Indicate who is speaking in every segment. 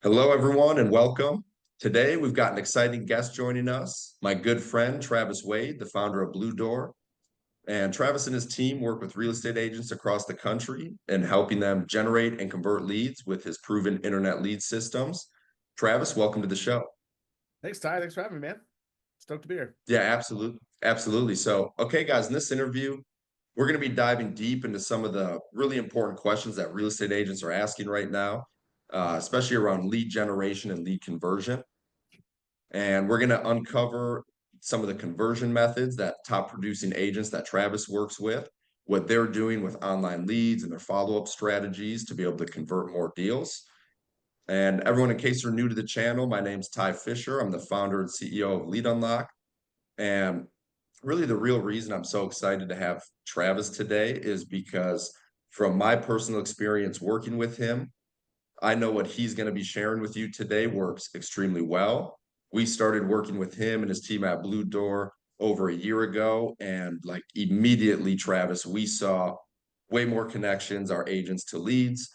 Speaker 1: Hello, everyone, and welcome. Today, we've got an exciting guest joining us, my good friend, Travis Wade, the founder of BluDoor. And Travis and his team work with real estate agents across the country and helping them generate and convert leads with his proven internet lead systems. Travis, welcome to the show.
Speaker 2: Thanks, Ty. Thanks for having me, man. Stoked to be here.
Speaker 1: Yeah, absolutely. Absolutely. So, okay, guys, in this interview, we're going to be diving deep into some of the really important questions that real estate agents are asking right now, especially around lead generation and lead conversion. And we're going to uncover some of the conversion methods that top producing agents that Travis works with, what they're doing with online leads and their follow-up strategies to be able to convert more deals. And everyone, in case you're new to the channel, my name's Ty Fischer. I'm the founder and CEO of Lead Unlock. And really the real reason I'm so excited to have Travis today is because from my personal experience working with him, I know what he's going to be sharing with you today works extremely well. We started working with him and his team at BluDoor over a year ago, and like immediately, Travis, we saw way more connections, our agents to leads,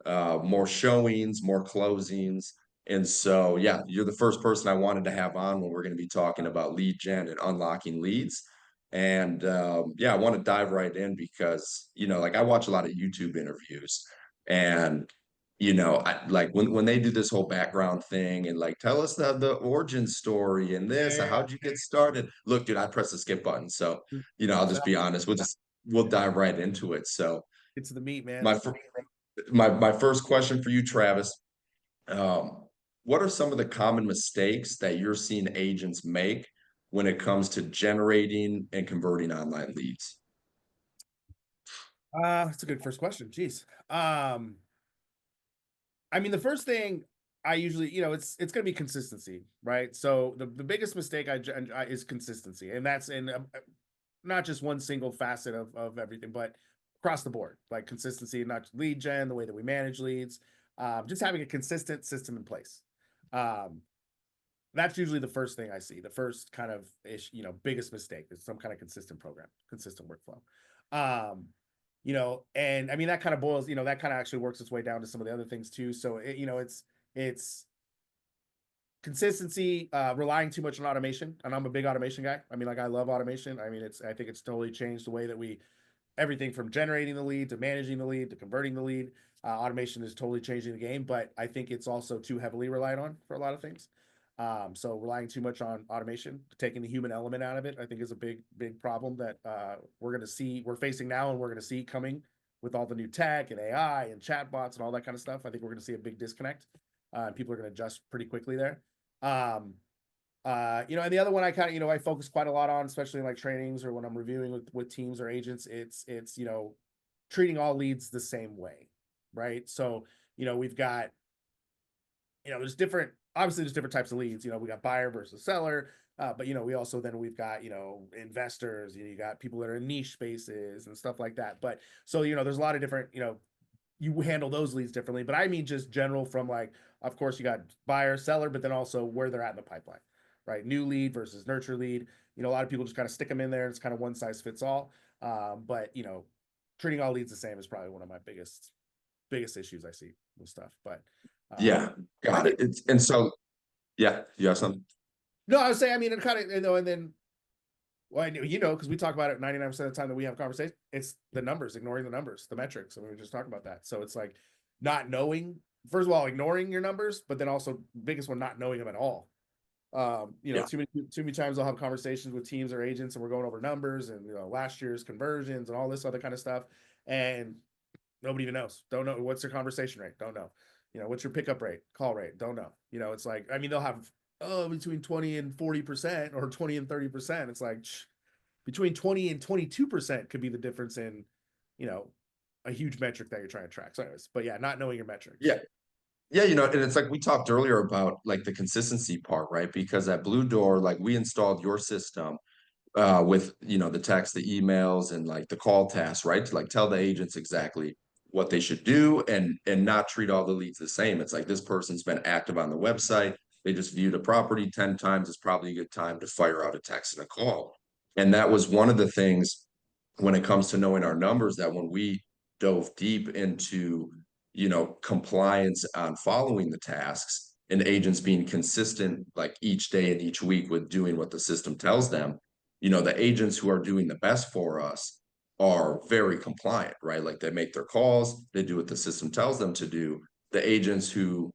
Speaker 1: more showings, more closings. And so, yeah, you're the first person I wanted to have on when we're going to be talking about lead gen and unlocking leads. And yeah, I want to dive right in because, like I watch a lot of YouTube interviews and like when they do this whole background thing and like tell us the origin story and this,
Speaker 2: Yeah,
Speaker 1: how'd you get started? Look, dude, I press the skip button. So, I'll just be
Speaker 2: exactly.
Speaker 1: honest. We'll dive right into it. So
Speaker 2: It's the meat, man.
Speaker 1: my fir- my first question for you, Travis, um, what are some of the common mistakes that you're seeing agents make when it comes to generating and converting online leads?
Speaker 2: That's a good first question. Jeez. I mean, the first thing I usually, it's going to be consistency, right? So the biggest mistake is consistency, and that's in not just one single facet of everything, but across the board, like consistency, not just lead gen, the way that we manage leads, just having a consistent system in place. Um, that's usually the first thing I see. The first kind of biggest mistake is some kind of consistent program, consistent workflow. Um, and I mean that kind of boils, that kind of actually works its way down to some of the other things too. So it's consistency, relying too much on automation, and I'm a big automation guy. I mean, like I love automation. I mean, I think it's totally changed the way that we everything from generating the lead to managing the lead to converting the lead. Automation is totally changing the game, but I think it's also too heavily relied on for a lot of things. So relying too much on automation, taking the human element out of it, I think is a big problem that we're facing now, and we're going to see coming with all the new tech and AI and chatbots and all that kind of stuff. I think we're going to see a big disconnect. People are going to adjust pretty quickly there. Um, and the other one I kind of, I focus quite a lot on, especially in like trainings or when I'm reviewing with teams or agents, it's treating all leads the same way, right? So, we've got, obviously there's different types of leads. We got buyer versus seller, but we also then we've got investors. You got people that are in niche spaces and stuff like that. But so there's a lot of different you handle those leads differently. But I mean just general from like, of course you got buyer, seller, but then also where they're at in the pipeline, right? New lead versus nurture lead. A lot of people just kind of stick them in there. It's kind of one size fits all. But treating all leads the same is probably one of my biggest issues I see with stuff. But
Speaker 1: Yeah,
Speaker 2: I
Speaker 1: got it.
Speaker 2: think
Speaker 1: And so, yeah, you have something?
Speaker 2: no, I was saying, I mean, it kind of, and then, well, because we talk about it 99% of the time that we have conversation, it's the numbers, ignoring the numbers, the metrics. I mean, we just talked about that. So it's like not knowing, first of all, ignoring your numbers, but then also biggest one, not knowing them at all.
Speaker 1: Yeah.
Speaker 2: Too many times I'll have conversations with teams or agents and we're going over numbers and, last year's conversions and all this other kind of stuff. And nobody even knows. Don't know. What's their conversation rate? Don't know. What's your pickup rate, call rate? Don't know. It's like, I mean, they'll have, between 20 and 40% or 20 and 30%. It's like between 20 and 22% could be the difference in, a huge metric that you're trying to track. So anyways, but yeah, not knowing your metrics.
Speaker 1: Yeah. Yeah, and it's like we talked earlier about like the consistency part, right? Because at BluDoor, like we installed your system with, the text, the emails, and like the call tasks, right? To like tell the agents exactly what they should do and not treat all the leads the same. It's like this person's been active on the website. They just viewed a property 10 times. It's probably a good time to fire out a text and a call. And that was one of the things when it comes to knowing our numbers that when we dove deep into compliance on following the tasks and agents being consistent like each day and each week with doing what the system tells them, the agents who are doing the best for us are very compliant, right? Like they make their calls, they do what the system tells them to do. The agents who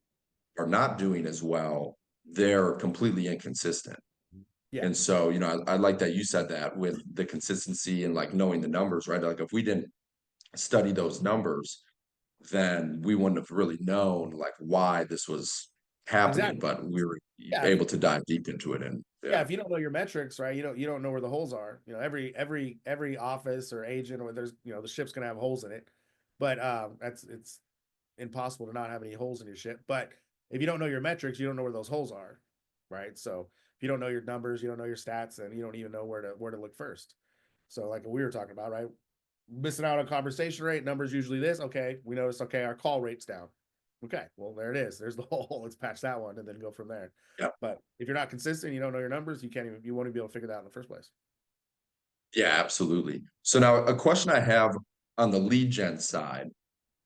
Speaker 1: are not doing as well, they're completely inconsistent.
Speaker 2: Yeah,
Speaker 1: And so, I like that you said that with the consistency and like knowing the numbers, right? Like if we didn't study those numbers, then we wouldn't have really known like why this was happening,
Speaker 2: exactly.
Speaker 1: but we were
Speaker 2: Yeah,
Speaker 1: able to dive deep into it. And
Speaker 2: yeah,
Speaker 1: yeah,
Speaker 2: if you don't know your metrics, right, you don't know where the holes are. Every office or agent, or there's the ship's gonna have holes in it, but it's impossible to not have any holes in your ship. But if you don't know your metrics, you don't know where those holes are, right? So if you don't know your numbers, you don't know your stats, and you don't even know where to look first. So like we were talking about, right? Missing out on conversation rate, numbers usually this. Okay, we noticed, okay, our call rate's down. Okay, well, there it is. There's the hole. Let's patch that one and then go from there.
Speaker 1: yeah,
Speaker 2: But if you're not consistent, you don't know your numbers, you won't even be able to figure that out in the first place.
Speaker 1: yeah, absolutely. So now a question I have on the lead gen side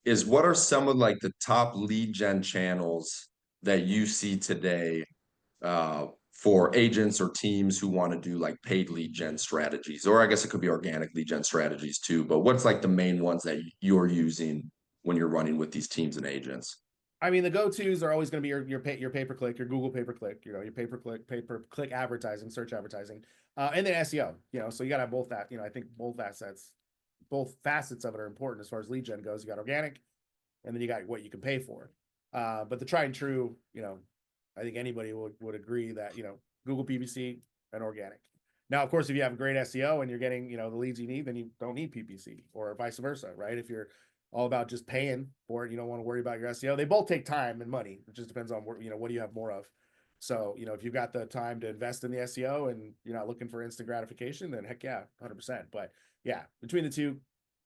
Speaker 1: is what are some of like the top lead gen channels that you see today for agents or teams who want to do like paid lead gen strategies, or I guess it could be organic lead gen strategies too. But what's like the main ones that you're using when you're running with these teams and agents?
Speaker 2: I mean, the go-tos are always going to be your pay-per-click, your Google pay-per-click, your pay-per-click advertising, search advertising, and then SEO. So you got to have both that. I think both facets of it are important as far as lead gen goes. You got organic, and then you got what you can pay for. But the tried and true, I think anybody would agree that Google PPC and organic. Now, of course, if you have great SEO and you're getting the leads you need, then you don't need PPC, or vice versa, right? If you're all about just paying for it, you don't want to worry about your SEO. They both take time and money. It just depends on what do you have more of. So if you've got the time to invest in the SEO and you're not looking for instant gratification, then heck yeah, 100%. But yeah, between the two,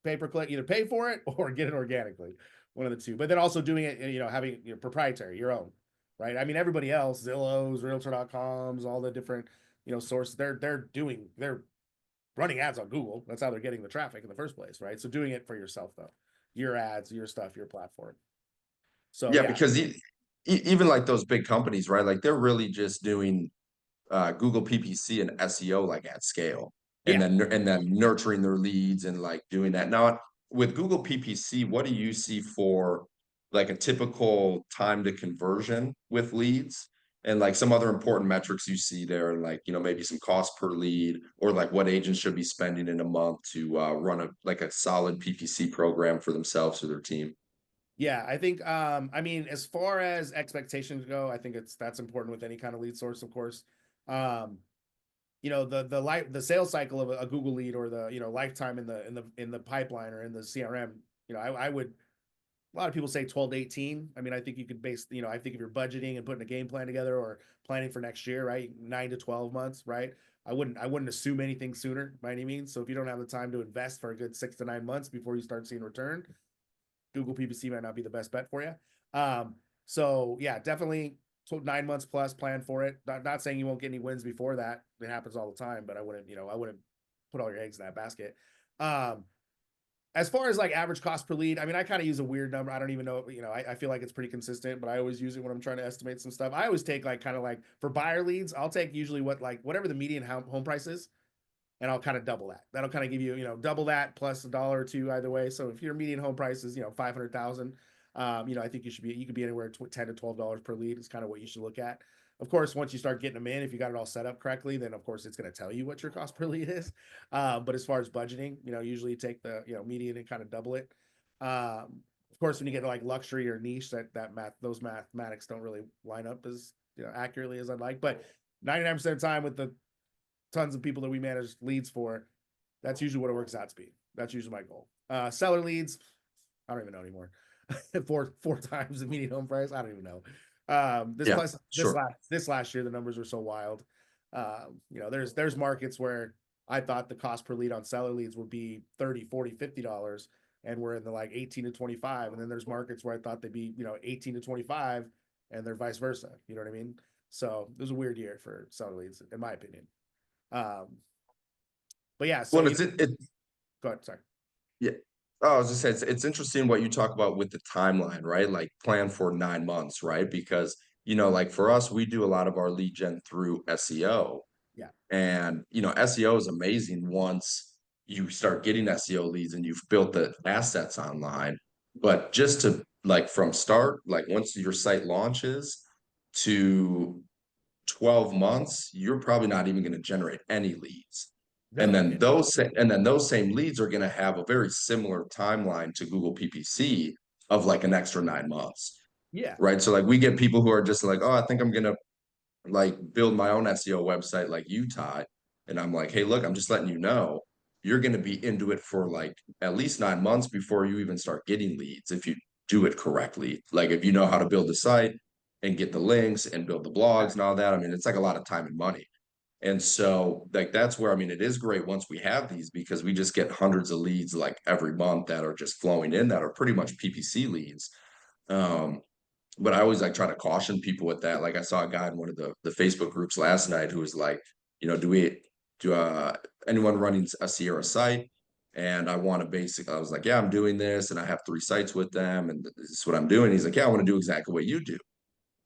Speaker 2: pay per click, either pay for it or get it organically, one of the two. But then also doing it, having proprietary, your own, right? I mean, everybody else, Zillow's, Realtor.com's, all the different sources, they're running ads on Google. That's how they're getting the traffic in the first place, right? So doing it for yourself though, your ads, your stuff, your platform. So
Speaker 1: Yeah,
Speaker 2: yeah,
Speaker 1: because even like those big companies, right? Like they're really just doing Google PPC and SEO like at scale, and
Speaker 2: yeah.
Speaker 1: then nurturing their leads and like doing that. Now with Google PPC, what do you see for like a typical time to conversion with leads? And like some other important metrics you see there, and like maybe some cost per lead, or like what agents should be spending in a month to run a solid PPC program for themselves or their team.
Speaker 2: Yeah, I think I mean, as far as expectations go, I think that's important with any kind of lead source, of course. Um, the sales cycle of a Google lead, or the lifetime in the pipeline or in the CRM, I would, a lot of people say 12 to 18. I mean, I think you could base, I think if you're budgeting and putting a game plan together or planning for next year, right? 9 to 12 months, right? I wouldn't assume anything sooner by any means. So if you don't have the time to invest for a good 6 to 9 months before you start seeing return, Google PPC might not be the best bet for you. So yeah, definitely 9 months plus plan for it. Not saying you won't get any wins before that. It happens all the time, but I wouldn't put all your eggs in that basket. Um, as far as like average cost per lead, I mean, I kind of use a weird number. I don't even know, I feel like it's pretty consistent, but I always use it when I'm trying to estimate some stuff. I always take like kind of like for buyer leads, I'll take usually whatever the median home price is, and I'll kind of double that. That'll kind of give you, double that plus a dollar or two either way. So if your median home price is, 500,000, I think you could be anywhere $10 to $12 per lead is kind of what you should look at. Of course, once you start getting them in, if you got it all set up correctly, then of course it's going to tell you what your cost per lead is. But as far as budgeting, usually take the, median and kind of double it. Of course, when you get to like luxury or niche, those mathematics don't really line up as accurately as I'd like. But 99% of the time with the tons of people that we manage leads for, that's usually what it works out to be. That's usually my goal. Seller leads, I don't even know anymore. four times the median home price. I don't even know. This
Speaker 1: Yeah,
Speaker 2: plus
Speaker 1: sure.
Speaker 2: this last year, the numbers were so wild. There's markets where I thought the cost per lead on seller leads would be 30, 40, $50, and we're in the like 18 to 25. And then there's markets where I thought they'd be, 18 to 25, and they're vice versa. You know what I mean? So it was a weird year for seller leads, in my opinion. Um, but yeah, so
Speaker 1: Well, it's it
Speaker 2: go ahead. Sorry.
Speaker 1: yeah. Oh, I was just saying, it's interesting what you talk about with the timeline, right? Like plan for 9 months, right? Because, like for us, we do a lot of our lead gen through SEO.
Speaker 2: Yeah.
Speaker 1: And, SEO is amazing once you start getting SEO leads and you've built the assets online. But just to like from start, like once your site launches to 12 months, you're probably not even going to generate any leads. And
Speaker 2: Really?
Speaker 1: then those same leads are going to have a very similar timeline to Google PPC of like an extra 9 months,
Speaker 2: Yeah.
Speaker 1: right? So like we get people who are just like, oh, I think I'm gonna like build my own SEO website like you, Todd. And I'm like, hey, look, I'm just letting you know you're going to be into it for like at least 9 months before you even start getting leads if you do it correctly. Like if you know how to build the site and get the links and build the blogs and all that. I mean, it's like a lot of time and money. And so like that's where I mean it is great once we have these because we just get hundreds of leads like every month that are just flowing in that are pretty much PPC leads. Um, but I always like try to caution people with that. Like I saw a guy in one of the Facebook groups last night who was like, do anyone running a Sierra site? And I want to I was like, yeah, I'm doing this and I have 3 sites with them and this is what I'm doing. He's like, yeah, I want to do exactly what you do.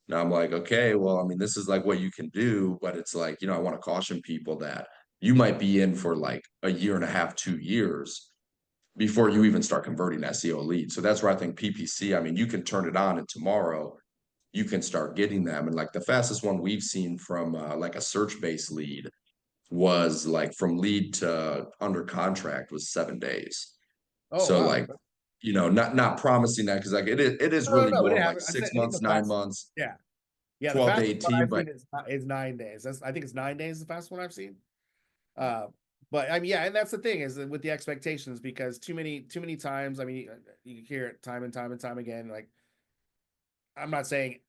Speaker 1: Now I'm like, okay, well, I mean, this is like what you can do, but it's like, I want to caution people that you might be in for like a year and a half, 2 years before you even start converting SEO leads. So that's where I think PPC, I mean, you can turn it on and tomorrow you can start getting them. And like the fastest one we've seen from like a search-based lead was like from lead to under contract was 7 days.
Speaker 2: Oh,
Speaker 1: So
Speaker 2: wow.
Speaker 1: like, not promising that because like it is
Speaker 2: No, no,
Speaker 1: really
Speaker 2: no, we
Speaker 1: more
Speaker 2: didn't
Speaker 1: like
Speaker 2: have it. I said,
Speaker 1: six
Speaker 2: I think the
Speaker 1: months, nine
Speaker 2: fastest,
Speaker 1: months,
Speaker 2: yeah. Yeah, the
Speaker 1: 12 to
Speaker 2: fastest one
Speaker 1: 18,
Speaker 2: I've
Speaker 1: but
Speaker 2: seen is 9 days. I think it's 9 days the fastest one I've seen. Uh, but I mean, yeah, and that's the thing is that with the expectations because too many times, I mean, you hear it time and time and time again. Like, I'm not saying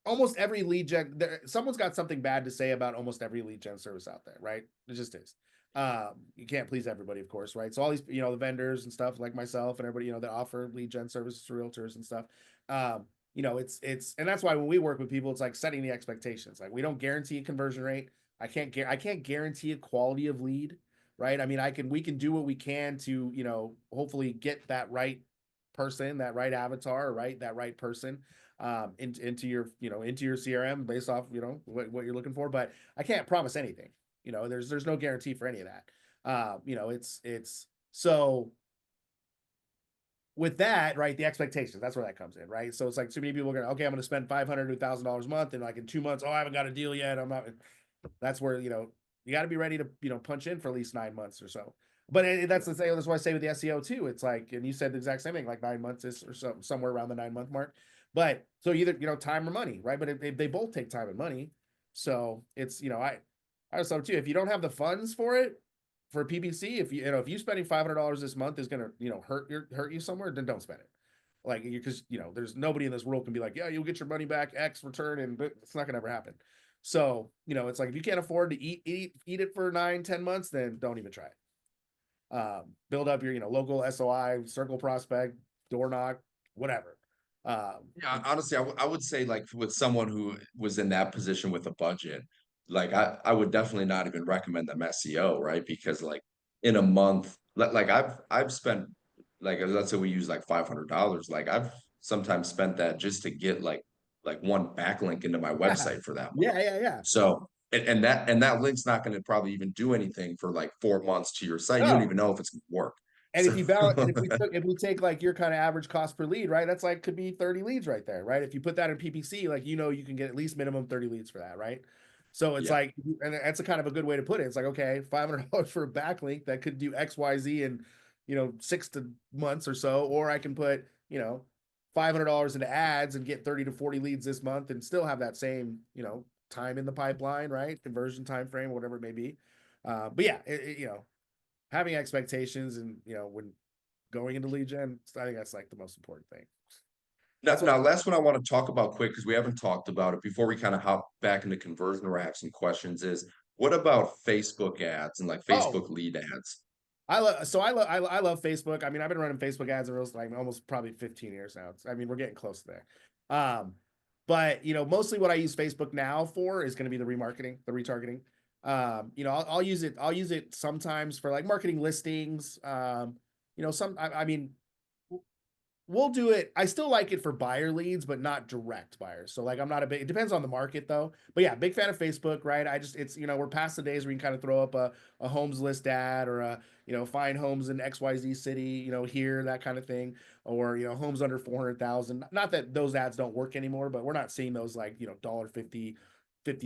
Speaker 2: almost every lead gen, someone's got something bad to say about almost every lead gen service out there, right? It just is. You can't please everybody, of course, right? So all these, the vendors and stuff like myself and everybody, that offer lead gen services to realtors and stuff. And that's why when we work with people, it's like setting the expectations. Like we don't guarantee a conversion rate. I can't guarantee a quality of lead, right? I mean, we can do what we can to, hopefully get that right person, that right avatar, right? That right person into your into your CRM based off what you're looking for. But I can't promise anything. There's no guarantee for any of that. It's so with that, right? The expectations, that's where that comes in, right? So it's like too many people are gonna okay, I'm gonna spend $500 to $1,000 a month, and like in 2 months, oh, I haven't got a deal yet. I'm not. That's where you got to be ready to punch in for at least 9 months or so. But that's the thing. That's why I say with the SEO too. It's like, and you said the exact same thing, like 9 months is or somewhere around the 9 month mark. But so either time or money, right? But they both take time and money. So it's I was too. If you don't have the funds for it for PPC, if you spending $500 this month is gonna hurt you somewhere, then don't spend it. Like because there's nobody in this world can be like, yeah, you'll get your money back X return, and it's not gonna ever happen. So, it's like if you can't afford to eat it for 9, 10 months, then don't even try it. Build up your, local SOI, circle prospect, door knock, whatever.
Speaker 1: yeah, honestly, I would say like with someone who was in that position with a budget, like I would definitely not even recommend them SEO, right? Because like in a month, like I've spent like let's say we use like $500, like I've sometimes spent that just to get like one backlink into my
Speaker 2: Yeah,
Speaker 1: website for that month.
Speaker 2: yeah, yeah, yeah.
Speaker 1: So and that link's not going to probably even do anything for like 4 months to your site. You don't
Speaker 2: No,
Speaker 1: even know if it's going to work.
Speaker 2: and
Speaker 1: So
Speaker 2: if you balance, and if we take like your kind of average cost per lead, right? That's like could be 30 leads right there, right? If you put that in PPC, like you can get at least minimum 30 leads for that, right? So it's
Speaker 1: yeah.
Speaker 2: like, and that's a kind of a good way to put it. It's like, okay, $500 for a backlink that could do XYZ in 6 months or so, or I can put $500 into ads and get 30 to 40 leads this month and still have that same time in the pipeline, right? Conversion time frame, whatever it may be. But yeah, having expectations and when going into lead gen, I think that's like the most important thing.
Speaker 1: Now,
Speaker 2: That's what.
Speaker 1: last one I want to talk about quick because we haven't talked about it before we kind of hop back into conversion racks and questions is what about Facebook ads and like
Speaker 2: Oh,
Speaker 1: Facebook lead ads?
Speaker 2: I love Facebook. I mean, I've been running Facebook ads in real like almost probably 15 years now. I mean, we're getting close to there. But mostly what I use Facebook now for is going to be the remarketing, the retargeting. I'll use it. I'll use it sometimes for like marketing listings. I mean, we'll do it. I still like it for buyer leads, but not direct buyers. So like I'm not a big, it depends on the market though. But yeah, big fan of Facebook, right? It's, we're past the days where you can kind of throw up a homes list ad or find homes in XYZ city, here, that kind of thing. Or, homes under 400,000. Not that those ads don't work anymore, but we're not seeing those like, dollar 50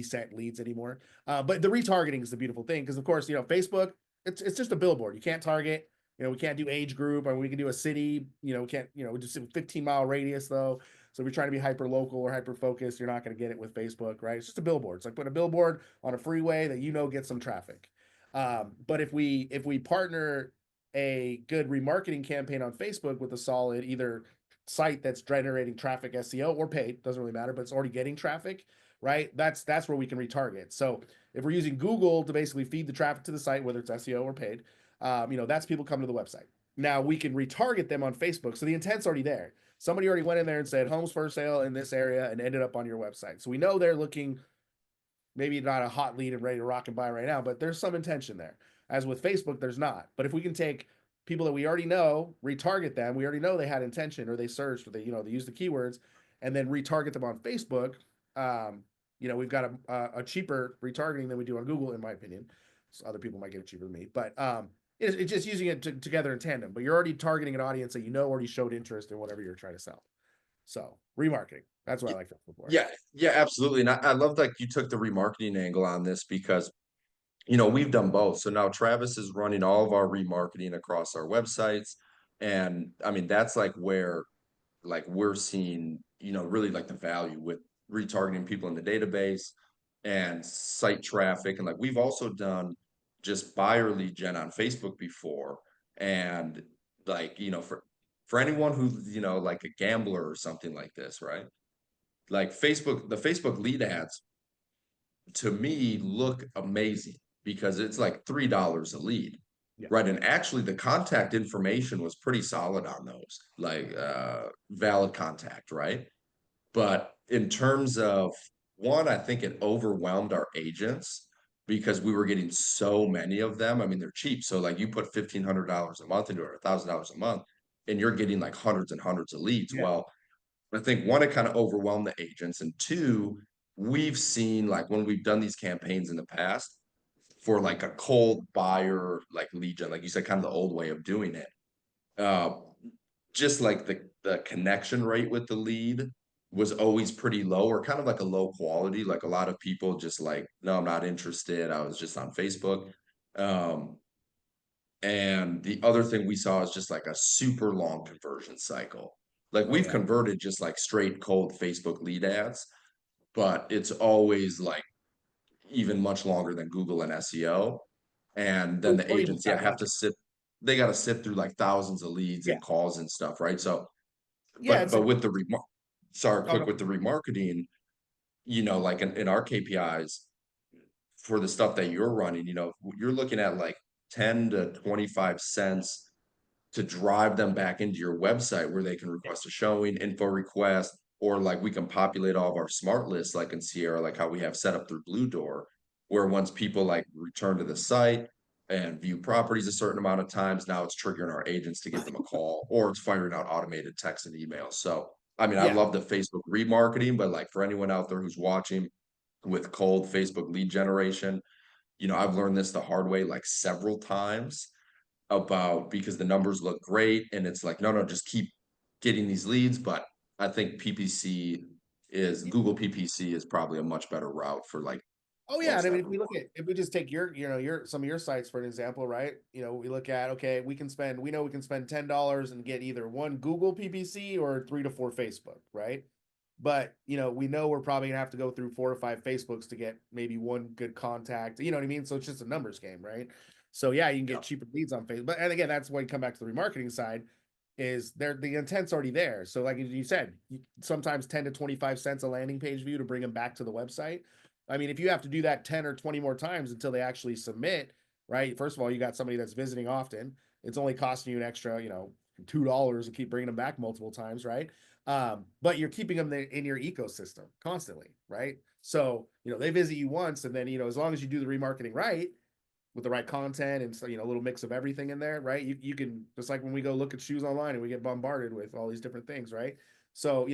Speaker 2: cent leads anymore. But the retargeting is the beautiful thing. Cause of course, Facebook, it's just a billboard. You can't target. We can't do age group, or we can do a city. We can't. Just a 15-mile radius though. So if you're trying to be hyper local or hyper focused, you're not going to get it with Facebook, right? It's just a billboard. It's like put a billboard on a freeway that gets some traffic. But if we partner a good remarketing campaign on Facebook with a solid either site that's generating traffic, SEO or paid, doesn't really matter, but it's already getting traffic, right? That's where we can retarget. So if we're using Google to basically feed the traffic to the site, whether it's SEO or paid, that's people come to the website. Now we can retarget them on Facebook. So the intent's already there. Somebody already went in there and said homes for sale in this area and ended up on your website. So we know they're looking, maybe not a hot lead and ready to rock and buy right now, but there's some intention there. As with Facebook, there's not. But if we can take people that we already know, retarget them, we already know they had intention or they searched or they used the keywords, and then retarget them on Facebook. We've got a cheaper retargeting than we do on Google, in my opinion. So other people might get it cheaper than me, but it's just using it together in tandem. But you're already targeting an audience that already showed interest in whatever you're trying to sell. So remarketing, that's what I like Facebook for.
Speaker 1: Yeah, yeah, absolutely. And I love that you took the remarketing angle on this because we've done both. So now Travis is running all of our remarketing across our websites. And I mean, that's like where like we're seeing, really like the value with retargeting people in the database and site traffic. And like we've also done just buyer lead gen on Facebook before. And like, for anyone who's, like a gambler or something like this, right? Like the Facebook lead ads to me look amazing because it's like $3 a lead.
Speaker 2: Yeah.
Speaker 1: Right. And actually the contact information was pretty solid on those, like valid contact, right? But in terms of one, I think it overwhelmed our agents because we were getting so many of them. I mean, they're cheap. So like you put $1,500 a month into it, or $1,000 a month, and you're getting like hundreds and hundreds of leads.
Speaker 2: Yeah.
Speaker 1: Well, I think one, it kind of overwhelmed the agents, and two, we've seen like when we've done these campaigns in the past for like a cold buyer, like lead gen, like you said, kind of the old way of doing it. Uh, just like the connection rate with the lead was always pretty low or kind of like a low quality. Like a lot of people just like, no, I'm not interested. I was just on Facebook. Um, and the other thing we saw is just like a super long conversion cycle. Like
Speaker 2: Oh
Speaker 1: we've
Speaker 2: yeah.
Speaker 1: converted just like straight cold Facebook lead ads, but it's always like even much longer than Google and SEO. And then the
Speaker 2: Or even
Speaker 1: agents, yeah,
Speaker 2: chat
Speaker 1: have to
Speaker 2: market.
Speaker 1: sit, they got to sit through like thousands of leads
Speaker 2: Yeah.
Speaker 1: and calls and stuff, right? So,
Speaker 2: Yeah.
Speaker 1: but
Speaker 2: It's a,
Speaker 1: but with the sorry,
Speaker 2: oh
Speaker 1: quick
Speaker 2: no.
Speaker 1: with the remarketing, like in our KPIs for the stuff that you're running, you're looking at like 10 to 25 cents to drive them back into your website where they can
Speaker 2: Yeah.
Speaker 1: request a showing, info request, or like we can populate all of our smart lists like in Sierra, like how we have set up through BluDoor, where once people like return to the site and view properties a certain amount of times, now it's triggering our agents to give them a call or it's firing out automated text and emails. So, I mean, I
Speaker 2: Yeah.
Speaker 1: love the Facebook remarketing, but like for anyone out there who's watching with cold Facebook lead generation, I've learned this the hard way like several times about because the numbers look great and it's like no just keep getting these leads, but I think PPC is Google PPC is probably a much better route for like
Speaker 2: Oh yeah, and
Speaker 1: most
Speaker 2: I mean,
Speaker 1: everyone.
Speaker 2: if we just take your some of your sites for an example, right? We look at okay, we know we can spend $10 and get either one Google PPC or 3 to 4 Facebook, right? But we know we're probably gonna have to go through 4 to 5 Facebooks to get maybe one good contact. You know what I mean? So it's just a numbers game, right? So yeah, you can
Speaker 1: Yeah.
Speaker 2: get cheaper leads on Facebook, and again, that's why you come back to the remarketing side. Is there the intent's already there? So like you said, sometimes 10 to 25 cents a landing page view to bring them back to the website. I mean, if you have to do that 10 or 20 more times until they actually submit, right? First of all, you got somebody that's visiting often. It's only costing you an extra, $2 to keep bringing them back multiple times, right? But you're keeping them in your ecosystem constantly, right? So, they visit you once and then, as long as you do the remarketing right, with the right content and so, a little mix of everything in there, right? You can, just like when we go look at shoes online and we get bombarded with all these different things, right? So,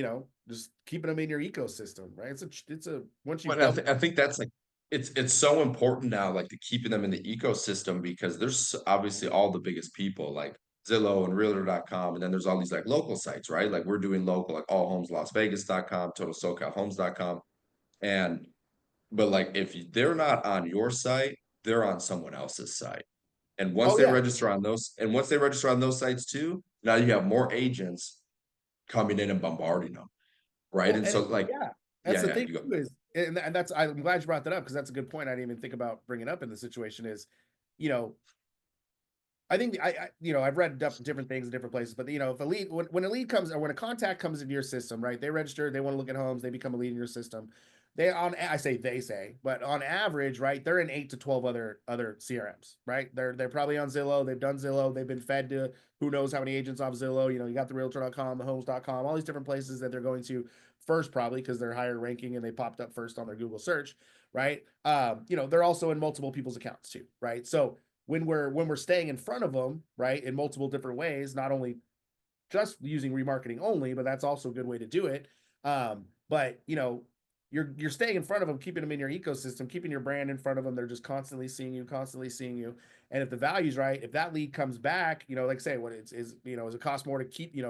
Speaker 2: just keeping them in your ecosystem, right? It's a once you've
Speaker 1: But
Speaker 2: built.
Speaker 1: I think that's like it's so important now, like to keeping them in the ecosystem because there's obviously all the biggest people like Zillow and Realtor.com, and then there's all these like local sites, right? Like we're doing local, like allhomeslasvegas.com, totalsocalhomes.com. And but like they're not on your site, they're on someone else's site. And
Speaker 2: Oh yeah.
Speaker 1: once they register on those sites too, now you have more agents coming in and bombarding them, right?
Speaker 2: Well,
Speaker 1: And
Speaker 2: and
Speaker 1: so like,
Speaker 2: yeah, that's
Speaker 1: yeah,
Speaker 2: the
Speaker 1: yeah,
Speaker 2: thing
Speaker 1: you go.
Speaker 2: too is, and that's, I'm glad you brought that up because that's a good point. I didn't even think about bringing up in the situation is, you know, I think I've read different things in different places, but if a lead, when a lead comes or when a contact comes into your system, right? They register, they want to look at homes, they become a lead in your system. I say they say, but on average, right? They're in 8 to 12 other CRMs, right? They're probably on Zillow, they've done Zillow, they've been fed to who knows how many agents off Zillow. You got the Realtor.com, the Homes.com, all these different places that they're going to first, probably because they're higher ranking and they popped up first on their Google search, right? They're also in multiple people's accounts too, right? So when we're staying in front of them, right, in multiple different ways, not only just using remarketing only, but that's also a good way to do it. But you're staying in front of them, keeping them in your ecosystem, keeping your brand in front of them. They're just constantly seeing you, constantly seeing you. And if the value's right, if that lead comes back, like say what does it cost more to keep,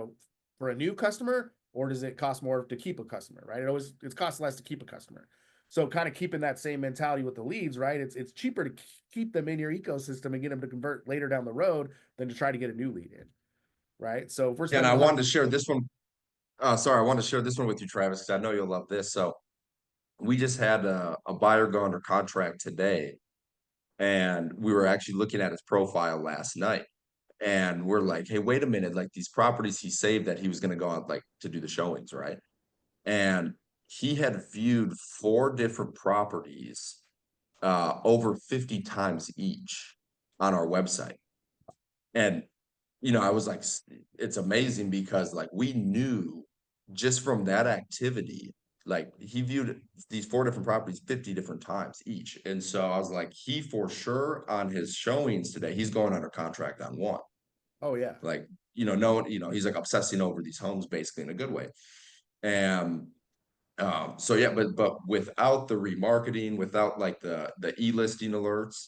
Speaker 2: for a new customer, or does it cost more to keep a customer, right? It costs less to keep a customer. So kind of keeping that same mentality with the leads, right? It's cheaper to keep them in your ecosystem and get them to convert later down the road than to try to get a new lead in, right? So if we're
Speaker 1: And
Speaker 2: spending
Speaker 1: I
Speaker 2: a hundred.
Speaker 1: wanted to share this one. Sorry, I wanted to share this one with you, Travis, because I know you'll love this. So we just had a buyer go under contract today, and we were actually looking at his profile last night. And we're like, hey, wait a minute, like these properties he saved that he was going to go out like to do the showings, right? And he had viewed 4 different properties over 50 times each on our website. And I was like, it's amazing because like we knew just from that activity, like he viewed these 4 different properties 50 different times each. And so I was like, he for sure on his showings today, he's going under contract on one.
Speaker 2: Oh yeah.
Speaker 1: Like, no, he's like obsessing over these homes basically in a good way. And so yeah, but without the remarketing, without like the e-listing alerts,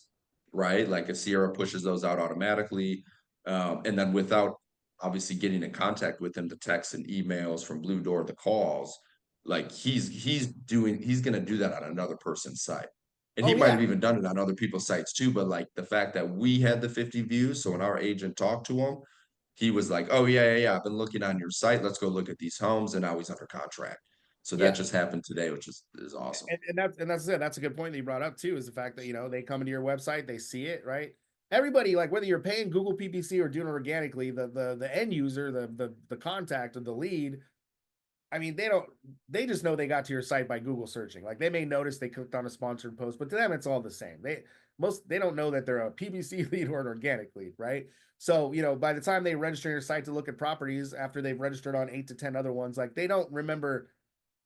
Speaker 1: right? Like a Sierra pushes those out automatically. And then without obviously getting in contact with him, the texts and emails from BluDoor, the calls, like he's gonna do that on another person's site. And he
Speaker 2: Oh
Speaker 1: might
Speaker 2: yeah.
Speaker 1: have even done it on other people's sites too, but like the fact that we had the 50 views, so when our agent talked to him, he was like, "Oh yeah, I've been looking on your site. Let's go look at these homes." And now he's under contract. So that
Speaker 2: Yeah.
Speaker 1: just happened today, which is awesome.
Speaker 2: And that's it. That's a good point that you brought up too, is the fact that they come into your website, they see it, right? Everybody, like whether you're paying Google PPC or doing it organically, the end user, the contact of the lead, I mean, they just know they got to your site by Google searching. Like they may notice they clicked on a sponsored post, but to them it's all the same. They don't know that they're a PPC lead or an organic lead, right? So, by the time they register your site to look at properties after they've registered on 8 to 10 other ones, like they don't remember.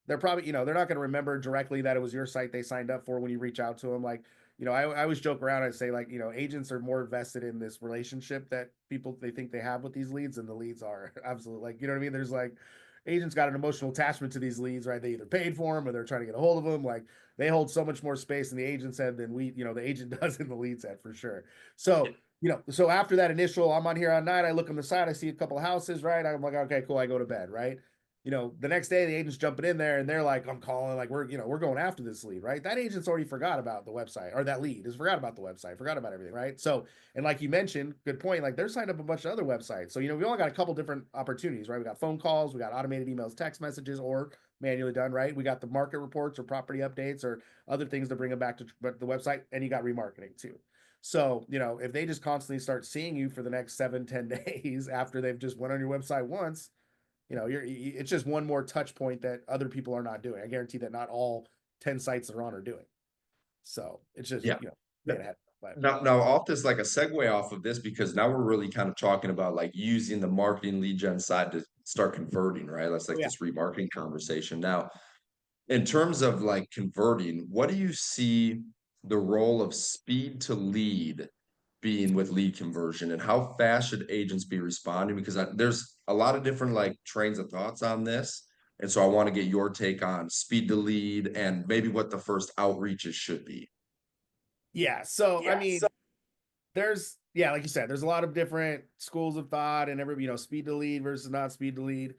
Speaker 2: They're probably, they're not going to remember directly that it was your site they signed up for when you reach out to them. Like, I always joke around and say, like, agents are more vested in this relationship that people they think they have with these leads, and the leads are absolutely, like, you know what I mean? There's like agents got an emotional attachment to these leads, right? They either paid for them or they're trying to get a hold of them. Like they hold so much more space in the agent's head than the agent does in the lead's head for sure. So, so after that initial, I'm on here on night, I look on the side, I see a couple of houses, right? I'm like, okay, cool. I go to bed, right? The next day the agent's jumping in there and they're like, I'm calling, like we're going after this lead, right? That agent's already forgot about the website, or that lead has forgot about the website, forgot about everything, right? So, and like you mentioned, good point, like they're signed up a bunch of other websites. So, we only got a couple different opportunities, right? We got phone calls, we got automated emails, text messages, or manually done, right? We got the market reports or property updates or other things to bring them back to the website, and you got remarketing too. So, if they just constantly start seeing you for the next 7-10 days after they've just went on your website once, it's just one more touch point that other people are not doing. I guarantee that not all 10 sites they're on are doing. So it's just,
Speaker 1: Yeah.
Speaker 2: being ahead. But
Speaker 1: Now off this like a segue off of this because now we're really kind of talking about like using the marketing lead gen side to start converting, right? That's
Speaker 2: oh
Speaker 1: like
Speaker 2: yeah.
Speaker 1: this remarketing conversation. Now, in terms of like converting, what do you see? the role of speed to lead being with lead conversion, and how fast should agents be responding? Because there's a lot of different like trains of thoughts on this. And so I want to get your take on speed to lead and maybe what the first outreaches should be.
Speaker 2: Yeah. So, I mean, there's, yeah, like you said, there's a lot of different schools of thought and speed to lead versus not speed to lead.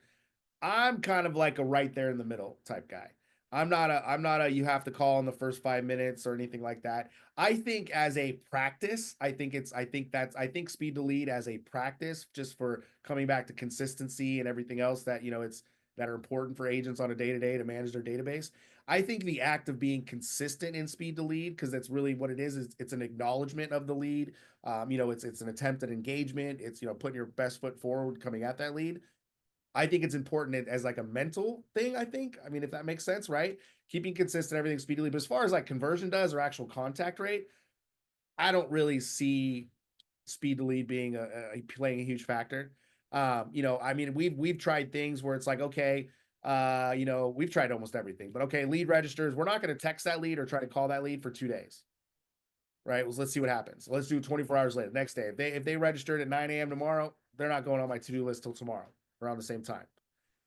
Speaker 2: I'm kind of like a right there in the middle type guy. I'm not a you have to call in the first 5 minutes or anything like that. I think as a practice, I think speed to lead as a practice, just for coming back to consistency and everything else that it's that are important for agents on a day-to-day to manage their database. I think the act of being consistent in speed to lead, because that's really what it is it's an acknowledgement of the lead. It's an attempt at engagement. It's putting your best foot forward coming at that lead. I think it's important as like a mental thing. I mean, if that makes sense, right? Keeping consistent, everything speedily. But as far as like conversion does or actual contact rate, I don't really see speed to lead being playing a huge factor. I mean, we've tried things where it's like, okay, we've tried almost everything, but okay, lead registers. We're not going to text that lead or try to call that lead for 2 days, right? Well, let's see what happens. Let's do 24 hours later, next day. If they registered at 9 a.m. tomorrow, they're not going on my to do list till tomorrow around the same time.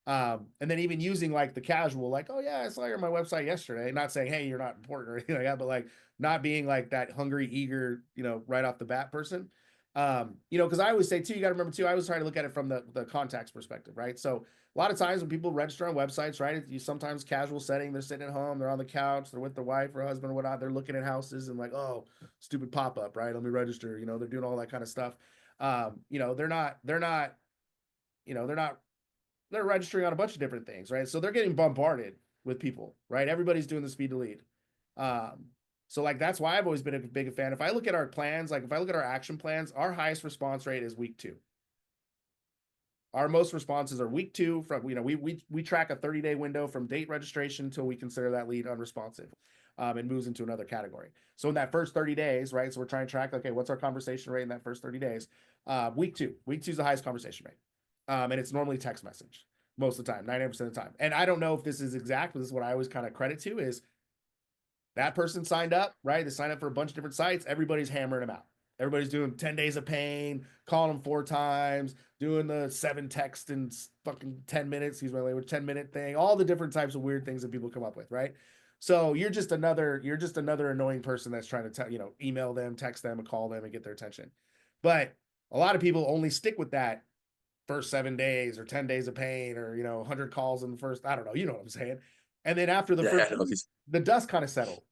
Speaker 2: And then even using like the casual, like, oh yeah, I saw you on my website yesterday. Not saying, hey, you're not important or anything like that, but like not being like that hungry, eager, right off the bat person. Because I always say too, you got to remember too, I was trying to look at it from the contacts perspective, right? So a lot of times when people register on websites, right, you sometimes casual setting, they're sitting at home, they're on the couch, they're with their wife or husband or whatnot, they're looking at houses and like, oh, stupid pop up, right? Let me register. They're doing all that kind of stuff. They're not they're registering on a bunch of different things, right? So they're getting bombarded with people, right? Everybody's doing the speed to lead. Um, so like that's why I've always been a big fan. If I look at our plans, like if I look at our action plans, our highest response rate is week 2. Our most responses are week 2 from we track a 30-day window from date registration until we consider that lead unresponsive. And moves into another category. So in that first 30 days, right? So we're trying to track, okay, what's our conversation rate in that first 30 days? Week two is the highest conversation rate. And it's normally text message most of the time, 90% of the time. And I don't know if this is exact, but this is what I always kind of credit to is that person signed up, right? They signed up for a bunch of different sites. Everybody's hammering them out. Everybody's doing 10 days of pain, calling them 4 times, doing the 7 text in fucking 10 minutes, excuse my language, 10-minute thing, all the different types of weird things that people come up with, right? So you're just another annoying person that's trying to email them, text them, and call them and get their attention. But a lot of people only stick with that first 7 days or 10 days of pain or 100 calls in the first, I don't know, you know what I'm saying. And then after the
Speaker 1: Yeah,
Speaker 2: first
Speaker 1: I know.
Speaker 2: the dust kind of settled,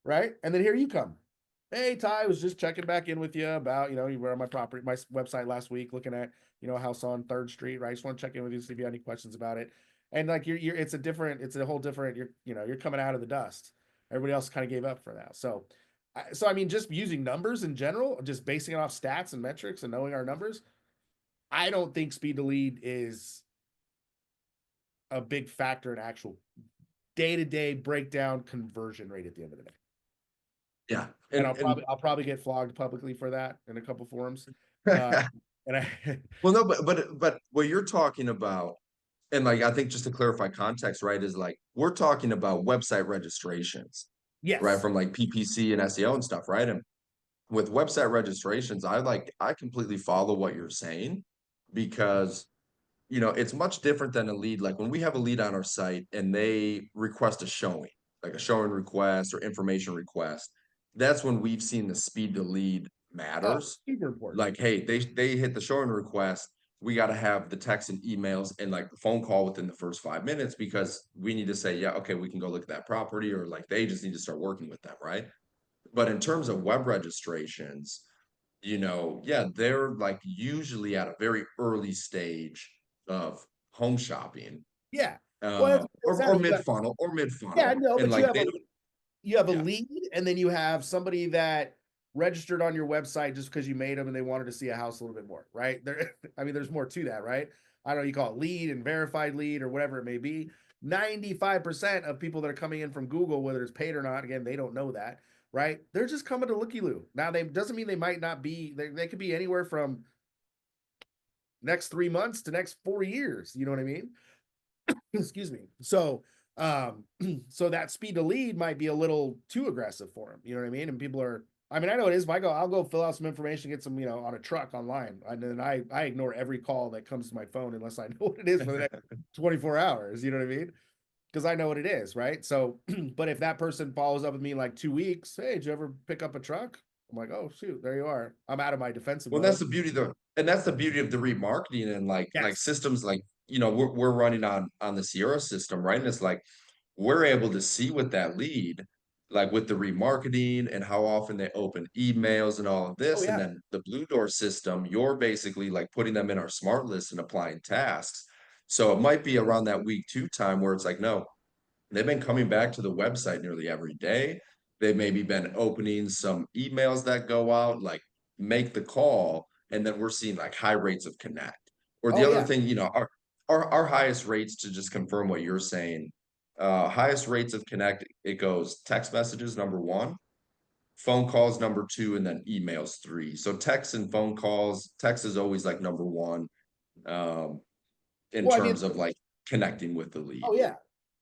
Speaker 2: right? And then here you come. Hey Ty, was just checking back in with you about you were on my website last week looking at a house on 3rd Street, right? I just want to check in with you, see if you have any questions about it. And like you're it's a whole different, you're coming out of the dust. Everybody else kind of gave up for that. So I mean, just using numbers in general, just basing it off stats and metrics and knowing our numbers, I don't think speed to lead is a big factor in actual day-to-day breakdown conversion rate at the end of the day.
Speaker 1: Yeah.
Speaker 2: And
Speaker 1: And
Speaker 2: I'll probably get flogged publicly for that in a couple forums. Uh, and I
Speaker 1: well, no, but what you're talking about, and like I think just to clarify context, right, is like we're talking about website registrations, right?
Speaker 2: yes,
Speaker 1: From like PPC and SEO and stuff, right? And with website registrations, I completely follow what you're saying because it's much different than a lead. Like when we have a lead on our site and they request a showing, like a showing request or information request, that's when we've seen the speed to lead
Speaker 2: oh,
Speaker 1: matters.
Speaker 2: super important.
Speaker 1: Like, hey, they hit the showing request. We got to have the text and emails and like the phone call within the first 5 minutes because we need to say, yeah, okay, we can go look at that property, or like they just need to start working with them, right? But in terms of web registrations, yeah, they're like usually at a very early stage of home shopping,
Speaker 2: Yeah. Well,
Speaker 1: or
Speaker 2: exactly.
Speaker 1: mid
Speaker 2: Yeah,
Speaker 1: funnel,
Speaker 2: no,
Speaker 1: and
Speaker 2: but
Speaker 1: like they don't,
Speaker 2: you have a
Speaker 1: yeah,
Speaker 2: lead, and then you have somebody that registered on your website just because you made them and they wanted to see a house a little bit more, right? There, I mean, there's more to that, right? I don't know, you call it lead and verified lead or whatever it may be. 95% of people that are coming in from Google, whether it's paid or not, again, they don't know that, right? They're just coming to looky loo. Now, they doesn't mean they might not be. They could be anywhere from next 3 months to next 4 years. You know what I mean? Excuse me. So So that speed to lead might be a little too aggressive for them. You know what I mean? And people are, I mean, I know it is. If I go, I'll go fill out some information, get some, on a truck online, and then I ignore every call that comes to my phone unless I know what it is for the next 24 hours. You know what I mean? Because I know what it is, right? So, but if that person follows up with me in like 2 weeks, hey, did you ever pick up a truck? I'm like, oh shoot, there you are. I'm out of my defensive
Speaker 1: Well,
Speaker 2: mode.
Speaker 1: that's the beauty of and that's the beauty of the remarketing and like
Speaker 2: Yes.
Speaker 1: systems like we're running on the Sierra system, right? And it's like we're able to see with that lead, like with the remarketing and how often they open emails and all of
Speaker 2: Oh
Speaker 1: this. And
Speaker 2: yeah.
Speaker 1: then the BluDoor system, you're basically like putting them in our smart list and applying tasks. So it might be around that week 2 time where it's like, no, they've been coming back to the website nearly every day. They've maybe been opening some emails that go out, like make the call, and then we're seeing like high rates of connect. Or the
Speaker 2: Oh
Speaker 1: other
Speaker 2: yeah.
Speaker 1: thing, our highest rates to just confirm what you're saying, highest rates of connect, it goes text messages number one, phone calls number two, and then emails three. So text and phone calls, text is always like number one, um, in
Speaker 2: Well, I mean,
Speaker 1: terms of like connecting with the lead.
Speaker 2: oh yeah.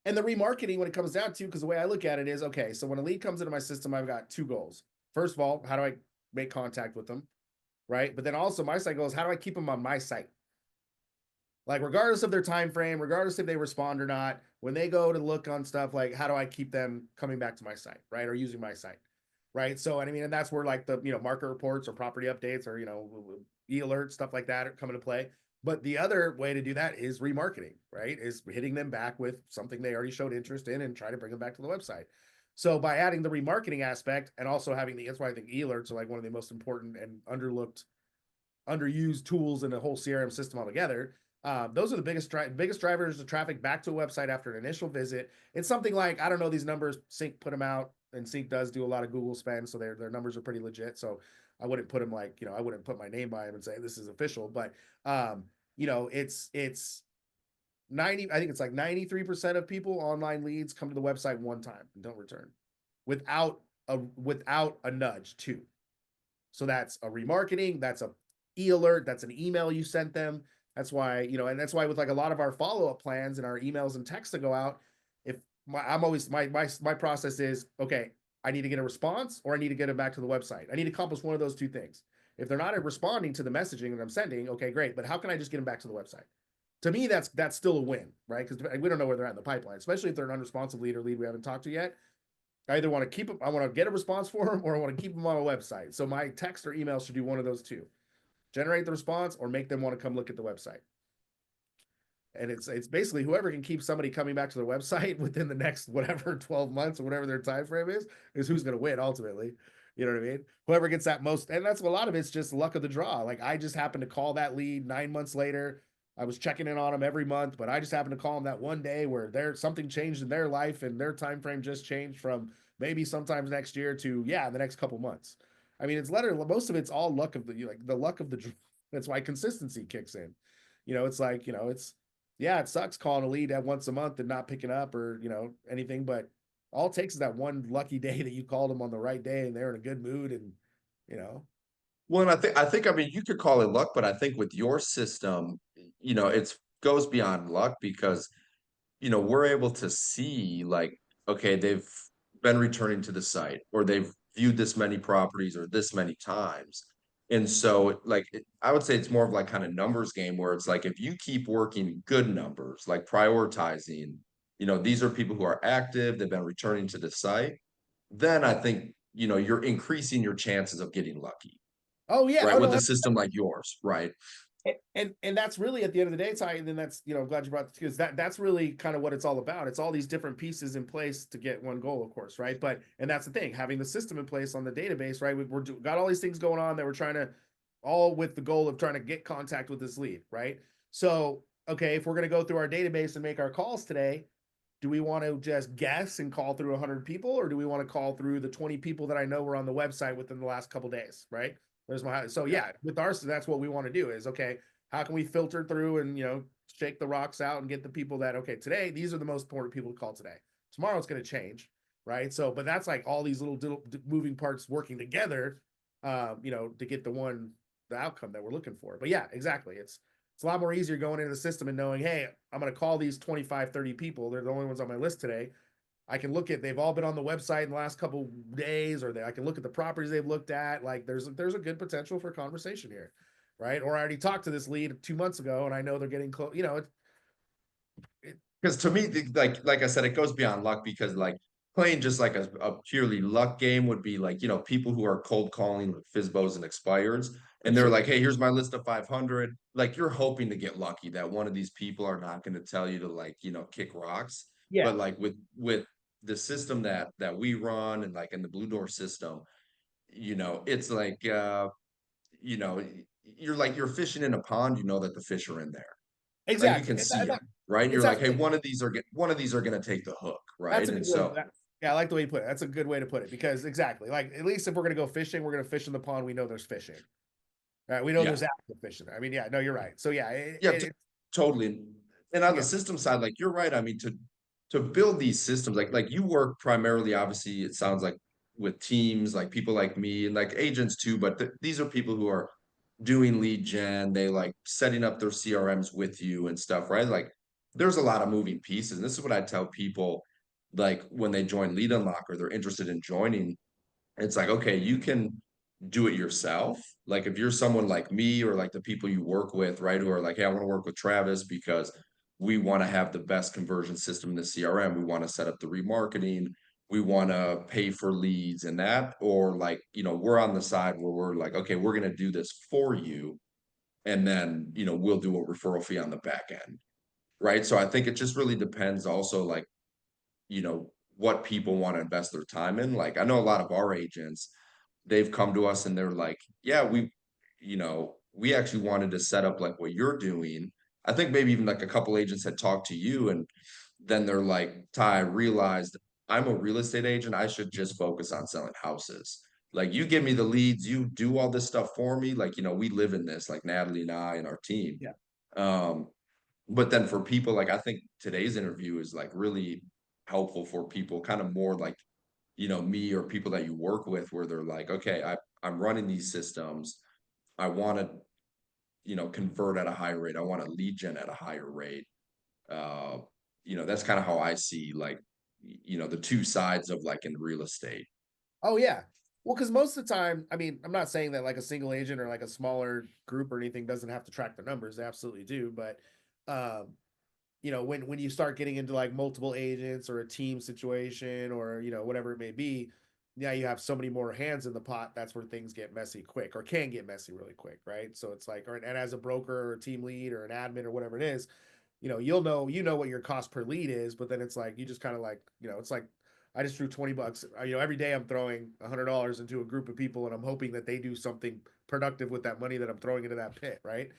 Speaker 2: And the remarketing, when it comes down to, because the way I look at it is, okay, so when a lead comes into my system, I've got two goals. First of all, how do I make contact with them? Right. But then also my side goal is how do I keep them on my site? Like regardless of their time frame, regardless if they respond or not, when they go to look on stuff, like how do I keep them coming back to my site, right? Or using my site. Right. So I mean, and that's where like the market reports or property updates or e-alerts, stuff like that come into play. But the other way to do that is remarketing, right? Is hitting them back with something they already showed interest in and try to bring them back to the website. So by adding the remarketing aspect and also having that's why I think e-alerts are like one of the most important and underused tools in the whole CRM system altogether. Those are the biggest drivers of traffic back to a website after an initial visit. It's something like, I don't know these numbers. Sync put them out, and Sync does do a lot of Google spend, so their numbers are pretty legit. So I wouldn't put them like I wouldn't put my name by them and say this is official, but it's 90. I think it's like 93% of people online leads come to the website one time and don't return without a nudge too. So that's a remarketing, that's a e-alert, that's an email you sent them. That's why, and that's why with like a lot of our follow-up plans and our emails and texts that go out, if I'm always my process is, okay, I need to get a response or I need to get it back to the website. I need to accomplish one of those two things. If they're not responding to the messaging that I'm sending, okay, great. But how can I just get them back to the website? To me, that's still a win, right? Because we don't know where they're at in the pipeline, especially if they're an unresponsive lead or lead we haven't talked to yet. I either want to keep them, I want to get a response for them, or I want to keep them on a website. So my text or email should do one of those two: generate the response or make them want to come look at the website. And it's basically whoever can keep somebody coming back to their website within the next whatever 12 months or whatever their time frame is who's going to win ultimately. You know what I mean? Whoever gets that most, and that's a lot of it's just luck of the draw. Like I just happened to call that lead 9 months later. I was checking in on them every month, but I just happened to call them that one day where something changed in their life and their time frame just changed from maybe sometimes next year to the next couple months. I mean, it's literally most of it's all luck of the luck of the draw. That's why consistency kicks in. It's like it's it sucks calling a lead at once a month and not picking up or anything, but all it takes is that one lucky day that you called them on the right day and they're in a good mood and you know.
Speaker 1: Well, and I mean, you could call it luck, but I think with your system, it's goes beyond luck because, we're able to see like, okay, they've been returning to the site or they've viewed this many properties or this many times. And so like I would say it's more of like kind of numbers game where it's like if you keep working good numbers, like prioritizing, these are people who are active, they've been returning to the site, then I think, you're increasing your chances of getting lucky,
Speaker 2: Oh yeah,
Speaker 1: right?
Speaker 2: oh
Speaker 1: With
Speaker 2: no,
Speaker 1: a system like yours, right?
Speaker 2: and that's really at the end of the day, Ty, and then that's I'm glad you brought this because that's really kind of what it's all about. It's all these different pieces in place to get one goal, of course, right? But and that's the thing, having the system in place on the database, right? Got all these things going on that we're trying to all with the goal of trying to get contact with this lead, right? So okay, if we're going to go through our database and make our calls today, do we want to just guess and call through 100 people, or do we want to call through the 20 people that I know were on the website within the last couple days, right? There's my so
Speaker 1: Yeah.
Speaker 2: yeah, with ours, that's what we want to do is okay, how can we filter through and shake the rocks out and get the people that okay, today these are the most important people to call today. Tomorrow it's going to change, right? So, but that's like all these little moving parts working together, to get the outcome that we're looking for. But yeah, exactly. It's a lot more easier going into the system and knowing, hey, I'm going to call these 25, 30 people. They're the only ones on my list today. I can look at, they've all been on the website in the last couple days, or I can look at the properties they've looked at. Like there's a good potential for conversation here, right? Or I already talked to this lead 2 months ago and I know they're getting close, it
Speaker 1: Because to me, like I said, it goes beyond luck because like playing just like a purely luck game would be like, people who are cold calling like Fizbos and expireds, and they're like,
Speaker 2: absolutely.
Speaker 1: hey, here's my list of 500. Like you're hoping to get lucky that one of these people are not going to tell you to like, kick rocks.
Speaker 2: Yeah,
Speaker 1: But like with the system that we run and like in the BluDoor system, it's like you know, you're fishing in a pond, you know that the fish are in there. Like you
Speaker 2: exactly.
Speaker 1: can see them, right?
Speaker 2: It's
Speaker 1: You're like, hey,
Speaker 2: actually,
Speaker 1: one of these are going to take the hook,
Speaker 2: that's
Speaker 1: right?
Speaker 2: a
Speaker 1: And
Speaker 2: good way.
Speaker 1: so,
Speaker 2: Yeah, I like the way you put it. That's a good way to put it because exactly, like at least if we're gonna go fishing, we're gonna fish in the pond. We know there's fishing, right? We know
Speaker 1: yeah,
Speaker 2: there's active fishing. I mean, yeah, no, you're right. So yeah,
Speaker 1: yeah, totally. And on the
Speaker 2: yeah,
Speaker 1: system side, like you're right. I mean, to build these systems, like you work primarily, obviously, it sounds like with teams, like people like me and like agents too. But these are people who are doing lead gen. They like setting up their CRMs with you and stuff, right? Like there's a lot of moving pieces. And this is what I tell people, like when they join Lead Unlock or they're interested in joining. It's like, okay, you can do it yourself. Like if you're someone like me or like the people you work with, right, who are like, hey, I want to work with Travis because we want to have the best conversion system in the CRM. We want to set up the remarketing. We want to pay for leads and that. Or like, we're on the side where we're like, okay, we're going to do this for you. And then, we'll do a referral fee on the back end. Right. So I think it just really depends also like, what people want to invest their time in. Like I know a lot of our agents, they've come to us and they're like, yeah, we actually wanted to set up like what you're doing. I think maybe even like a couple agents had talked to you and then they're like, Ty, I realized I'm a real estate agent. I should just focus on selling houses. Like you give me the leads, you do all this stuff for me. Like, we live in this, like Natalie and I and our team.
Speaker 2: yeah.
Speaker 1: Um, but then for people, like I think today's interview is like really helpful for people, kind of more like, me or people that you work with, where they're like, okay, I'm running these systems. I want to, convert at a high rate. I want to lead gen at a higher rate. Uh, that's kind of how I see like, the two sides of like in real estate.
Speaker 2: Oh yeah. Well, because most of the time, I mean, I'm not saying that like a single agent or like a smaller group or anything doesn't have to track the numbers. They absolutely do. But um, when you start getting into like multiple agents or a team situation or whatever it may be, yeah, you have so many more hands in the pot. That's where things get messy quick or can get messy really quick, right? So it's like, or and as a broker or a team lead or an admin or whatever it is, you'll know what your cost per lead is, but then it's like you just kind of like, it's like I just threw $20. Every day I'm throwing $100 into a group of people and I'm hoping that they do something productive with that money that I'm throwing into that pit, right?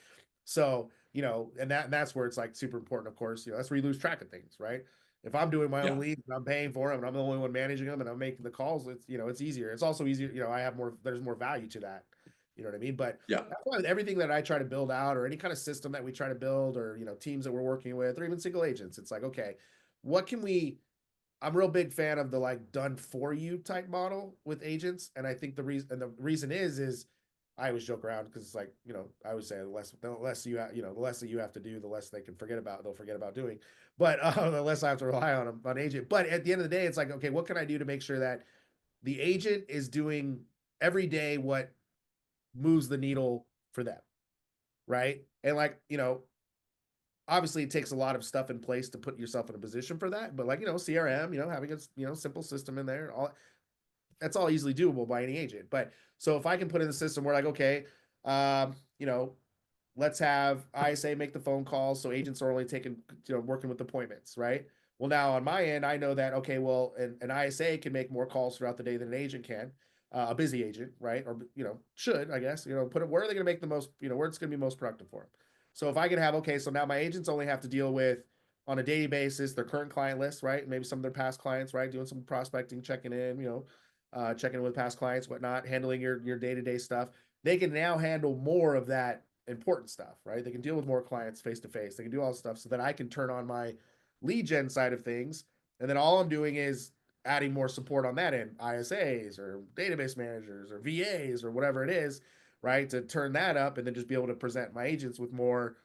Speaker 2: So, and that's where it's like super important, of course. That's where you lose track of things, right? If I'm doing my own
Speaker 1: Yeah,
Speaker 2: leads and I'm paying for them and I'm the only one managing them and I'm making the calls, it's easier. It's also easier, I have more, there's more value to that. You know what I mean? But
Speaker 1: yeah,
Speaker 2: that's why with everything that I try to build out or any kind of system that we try to build or, teams that we're working with or even single agents, it's like, okay, what can we I'm a real big fan of the like done for you type model with agents. And I think the reason is I always joke around because it's like, I always say the less the less that you have to do, the less they'll forget about doing. But the less I have to rely on them on agent. But at the end of the day, it's like, okay, what can I do to make sure that the agent is doing every day what moves the needle for them, right? And like, obviously it takes a lot of stuff in place to put yourself in a position for that. But like, CRM, having a simple system in there, all that's all easily doable by any agent. But so if I can put in the system where like, okay, um, you know, let's have ISA make the phone calls so agents are only taking, working with appointments, right? Well, now on my end, I know that, okay, well, an ISA can make more calls throughout the day than an agent can, a busy agent, right? Or, should, I guess, put it where are they going to make the most, where it's going to be most productive for them. So if I can have, okay, so now my agents only have to deal with on a daily basis their current client list, right? Maybe some of their past clients, right? Doing some prospecting, checking in, checking in with past clients, whatnot, handling your day to day stuff. They can now handle more of that important stuff, right? They can deal with more clients face to face. They can do all this stuff so that I can turn on my lead gen side of things. And then all I'm doing is adding more support on that end, ISAs or database managers or VAs or whatever it is, right? To turn that up and then just be able to present my agents with more.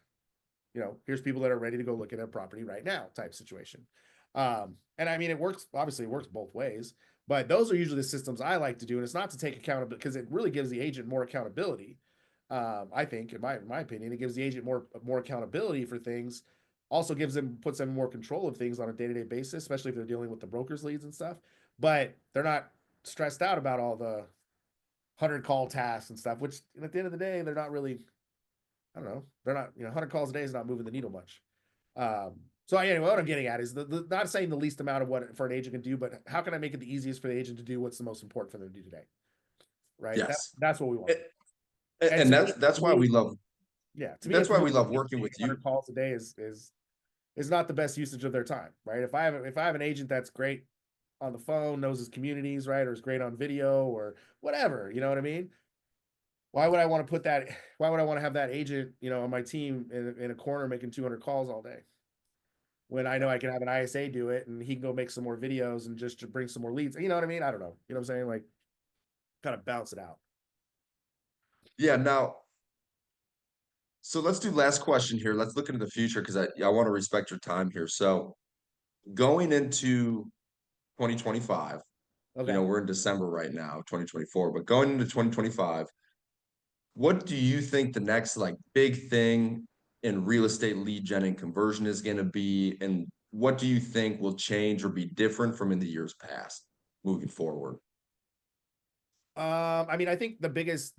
Speaker 2: here's people that are ready to go look at a property right now type situation. And I mean, obviously it works both ways, but those are usually the systems I like to do. And it's not to take accountability because it really gives the agent more accountability. I think, in my opinion, it gives the agent more accountability for things. Also puts them in more control of things on a day-to-day basis, especially if they're dealing with the broker's leads and stuff. But they're not stressed out about all the 100 call tasks and stuff, which at the end of the day, they're not really, I don't know, they're not, 100 calls a day is not moving the needle much. So anyway, what I'm getting at is not saying the least amount of what for an agent can do, but how can I make it the easiest for the agent to do what's the most important for them to do today? Right.
Speaker 1: Yes.
Speaker 2: That's what we want. And
Speaker 1: And
Speaker 2: to me,
Speaker 1: that's why we love
Speaker 2: yeah, to me,
Speaker 1: that's
Speaker 2: it's
Speaker 1: why
Speaker 2: more
Speaker 1: we love
Speaker 2: like
Speaker 1: working with you.
Speaker 2: 100 calls a day is not the best usage of their time, right? If I have an agent that's great on the phone, knows his communities, right, or is great on video or whatever, you know what I mean? Why would I want to put that? Why would I want to have that agent, on my team in a corner making 200 calls all day when I know I can have an ISA do it and he can go make some more videos and just to bring some more leads? You know what I mean? I don't know. You know what I'm saying? Like, kind of bounce it out.
Speaker 1: Yeah, now, so let's do last question here. Let's look into the future because I want to respect your time here. So going into 2025,
Speaker 2: Okay.
Speaker 1: we're in December right now, 2024, but going into 2025, what do you think the next like big thing in real estate lead gen and conversion is going to be? And what do you think will change or be different from in the years past moving forward?
Speaker 2: I mean, I think the biggest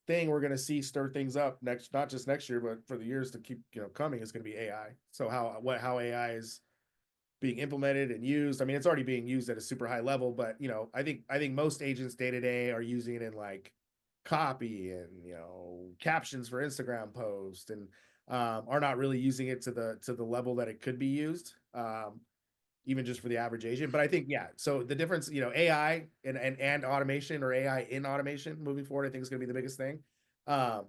Speaker 2: thing we're going to see stir things up next, not just next year, but for the years to keep coming is going to be AI. So how AI is being implemented and used. I mean, it's already being used at a super high level, but I think most agents day to day are using it in like copy and captions for Instagram posts and are not really using it to the level that it could be used. Even just for the average agent. But I think, yeah. So the difference, AI and automation or AI in automation moving forward, I think is going to be the biggest thing. Um,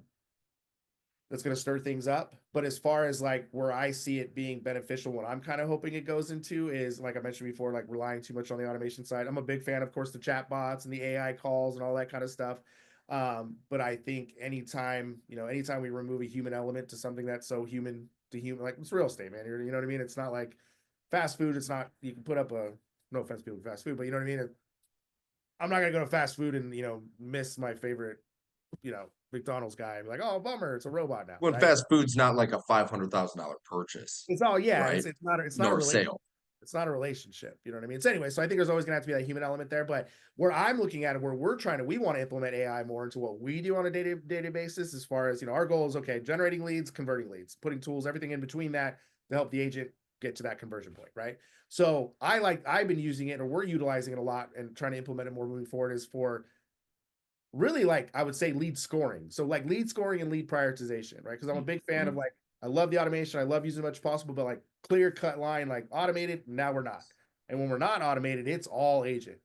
Speaker 2: that's going to stir things up. But as far as like where I see it being beneficial, what I'm kind of hoping it goes into is, like I mentioned before, like relying too much on the automation side. I'm a big fan, of course, the chat bots and the AI calls and all that kind of stuff. But I think anytime we remove a human element to something that's so human to human, like it's real estate, man. You know what I mean? It's not like fast food. It's not, you can put up no offense to people with fast food, but you know what I mean? I'm not going to go to fast food and, miss my favorite, McDonald's guy and be like, oh, bummer, it's a robot now,
Speaker 1: When
Speaker 2: right?
Speaker 1: fast food's not like a $500,000 purchase,
Speaker 2: It's all, yeah,
Speaker 1: right?
Speaker 2: it's not a
Speaker 1: Nor
Speaker 2: relation.
Speaker 1: sale.
Speaker 2: It's not a relationship. You know what I mean? So anyway, so I think there's always gonna have to be that human element there. But where I'm looking at it, where we want to implement AI more into what we do on a day-to-day basis, as far as our goal is okay, generating leads, converting leads, putting tools, everything in between that to help the agent get to that conversion point, right? So I've been using it, or we're utilizing it a lot and trying to implement it more moving forward, is for really, like, I would say lead scoring. So like lead scoring and lead prioritization, right? Because I'm a big fan of,
Speaker 1: Mhm.
Speaker 2: like, I love the automation. I love using as much as possible, but like clear cut line, like automated, now we're not. And when we're not automated, it's all agent,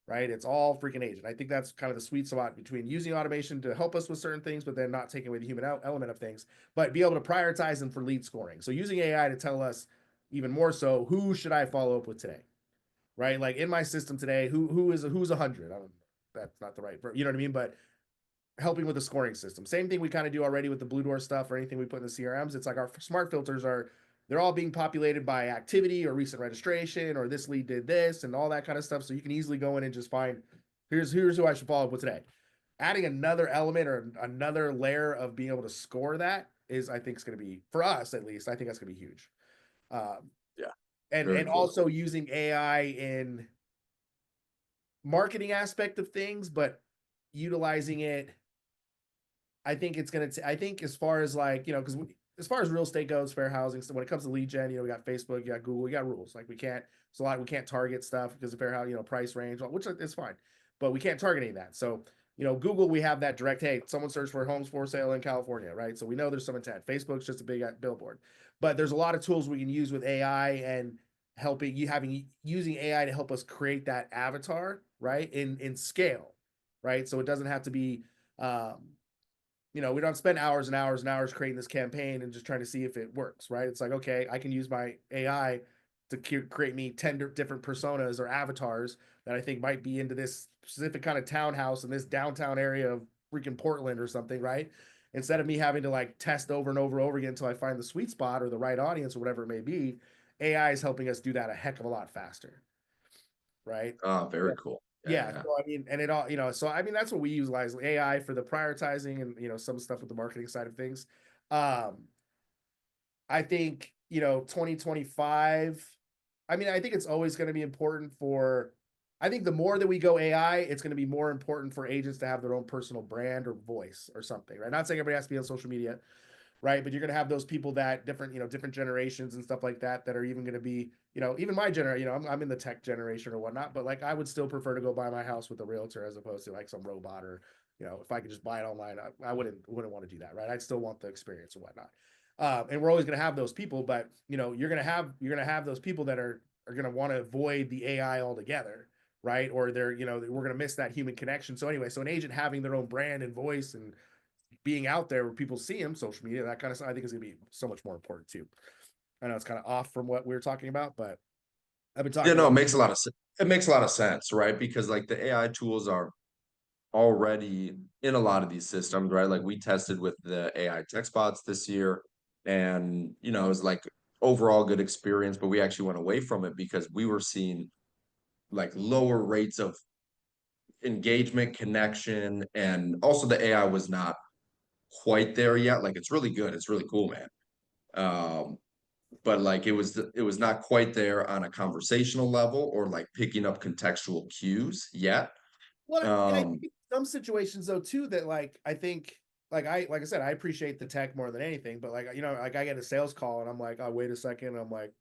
Speaker 2: right? It's all freaking agent. I think that's kind of the sweet spot between using automation to help us with certain things, but then not taking away the human element of things, but be able to prioritize them for lead scoring. So using AI to tell us even more so, who should I follow up with today? Right? Like in my system today, who's 100? I don't, that's not the right, you know what I mean? But helping with the scoring system. Same thing we kind of do already with the BluDoor stuff or anything we put in the CRMs. It's like our smart filters they're all being populated by activity or recent registration or this lead did this and all that kind of stuff. So you can easily go in and just find here's who I should follow up with today. Adding another element or another layer of being able to score that is, I think, is going to be, for us at least, I think that's going to be huge. Um,
Speaker 1: Yeah,
Speaker 2: and
Speaker 1: very cool.
Speaker 2: also using AI in marketing aspect of things, but utilizing it, I think as far as like, because as far as real estate goes, fair housing, so when it comes to lead gen, we got Facebook, you got Google, we got rules. Like we can't target stuff because of fair housing, price range, which is fine, but we can't target any of that. So, Google, we have that direct, hey, someone search for homes for sale in California, right? So we know there's some intent. Facebook's just a big billboard, but there's a lot of tools we can use with AI and using AI to help us create that avatar, right? In scale, right? So it doesn't have to be, we don't spend hours and hours and hours creating this campaign and just trying to see if it works, right? It's like, okay, I can use my AI to create me 10 different personas or avatars that I think might be into this specific kind of townhouse in this downtown area of freaking Portland or something, right? instead of me having to like test over and over and over again until I find the sweet spot or the right audience or whatever it may be, AI is helping us do that a heck of a lot faster, right?
Speaker 1: Very cool. Yeah,
Speaker 2: Yeah,
Speaker 1: yeah.
Speaker 2: so I mean, and it all, so I mean, that's what we utilize AI for the prioritizing and some stuff with the marketing side of things. Um, I think, 2025, I mean, I think it's always going to be important for, I think the more that we go AI, it's going to be more important for agents to have their own personal brand or voice or something, right? Not saying everybody has to be on social media, right? But you're going to have those people that different, different generations and stuff like that that are even going to be, even my generation, I'm in the tech generation or whatnot, but like I would still prefer to go buy my house with a realtor as opposed to like some robot or, if I could just buy it online, I wouldn't want to do that, right? I'd still want the experience or whatnot. And we're always going to have those people, but you're going to have those people that are going to want to avoid the AI altogether, right? Or they're, we're going to miss that human connection. So anyway, so an agent having their own brand and voice and being out there where people see him, social media, that kind of stuff, I think is going to be so much more important too. I know it's kind of off from what we were talking about, but I've been
Speaker 1: Yeah,
Speaker 2: talking
Speaker 1: no,
Speaker 2: about.
Speaker 1: it makes a lot of sense, right? Because like the AI tools are already in a lot of these systems, right? Like we tested with the AI text bots this year, and it was like overall good experience, but we actually went away from it because we were seeing like lower rates of engagement, connection, and also the AI was not quite there yet. Like it's really good, it's really cool, man. Um, but like it was not quite there on a conversational level or like picking up contextual cues yet.
Speaker 2: Well, and I
Speaker 1: Um,
Speaker 2: think some situations though too that like I think like I said, I appreciate the tech more than anything, but like like I get a sales call and I'm like, oh wait a second, I'm like,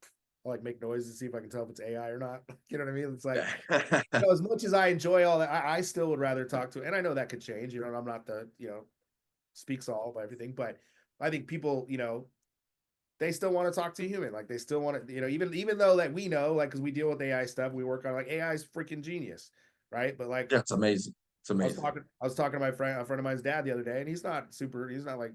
Speaker 2: I like make noises to see if I can tell if it's AI or not. You know what I mean? It's like, as much as I enjoy all that, I still would rather talk to, and I know that could change. I'm not the speaks all of everything, but I think people, they still want to talk to a human. Like they still want to, even though that we know, like, because we deal with AI stuff, we work on like AI is freaking genius, right? But like
Speaker 1: yeah, it's amazing. It's amazing.
Speaker 2: I was talking to a friend of mine's dad the other day, and he's not like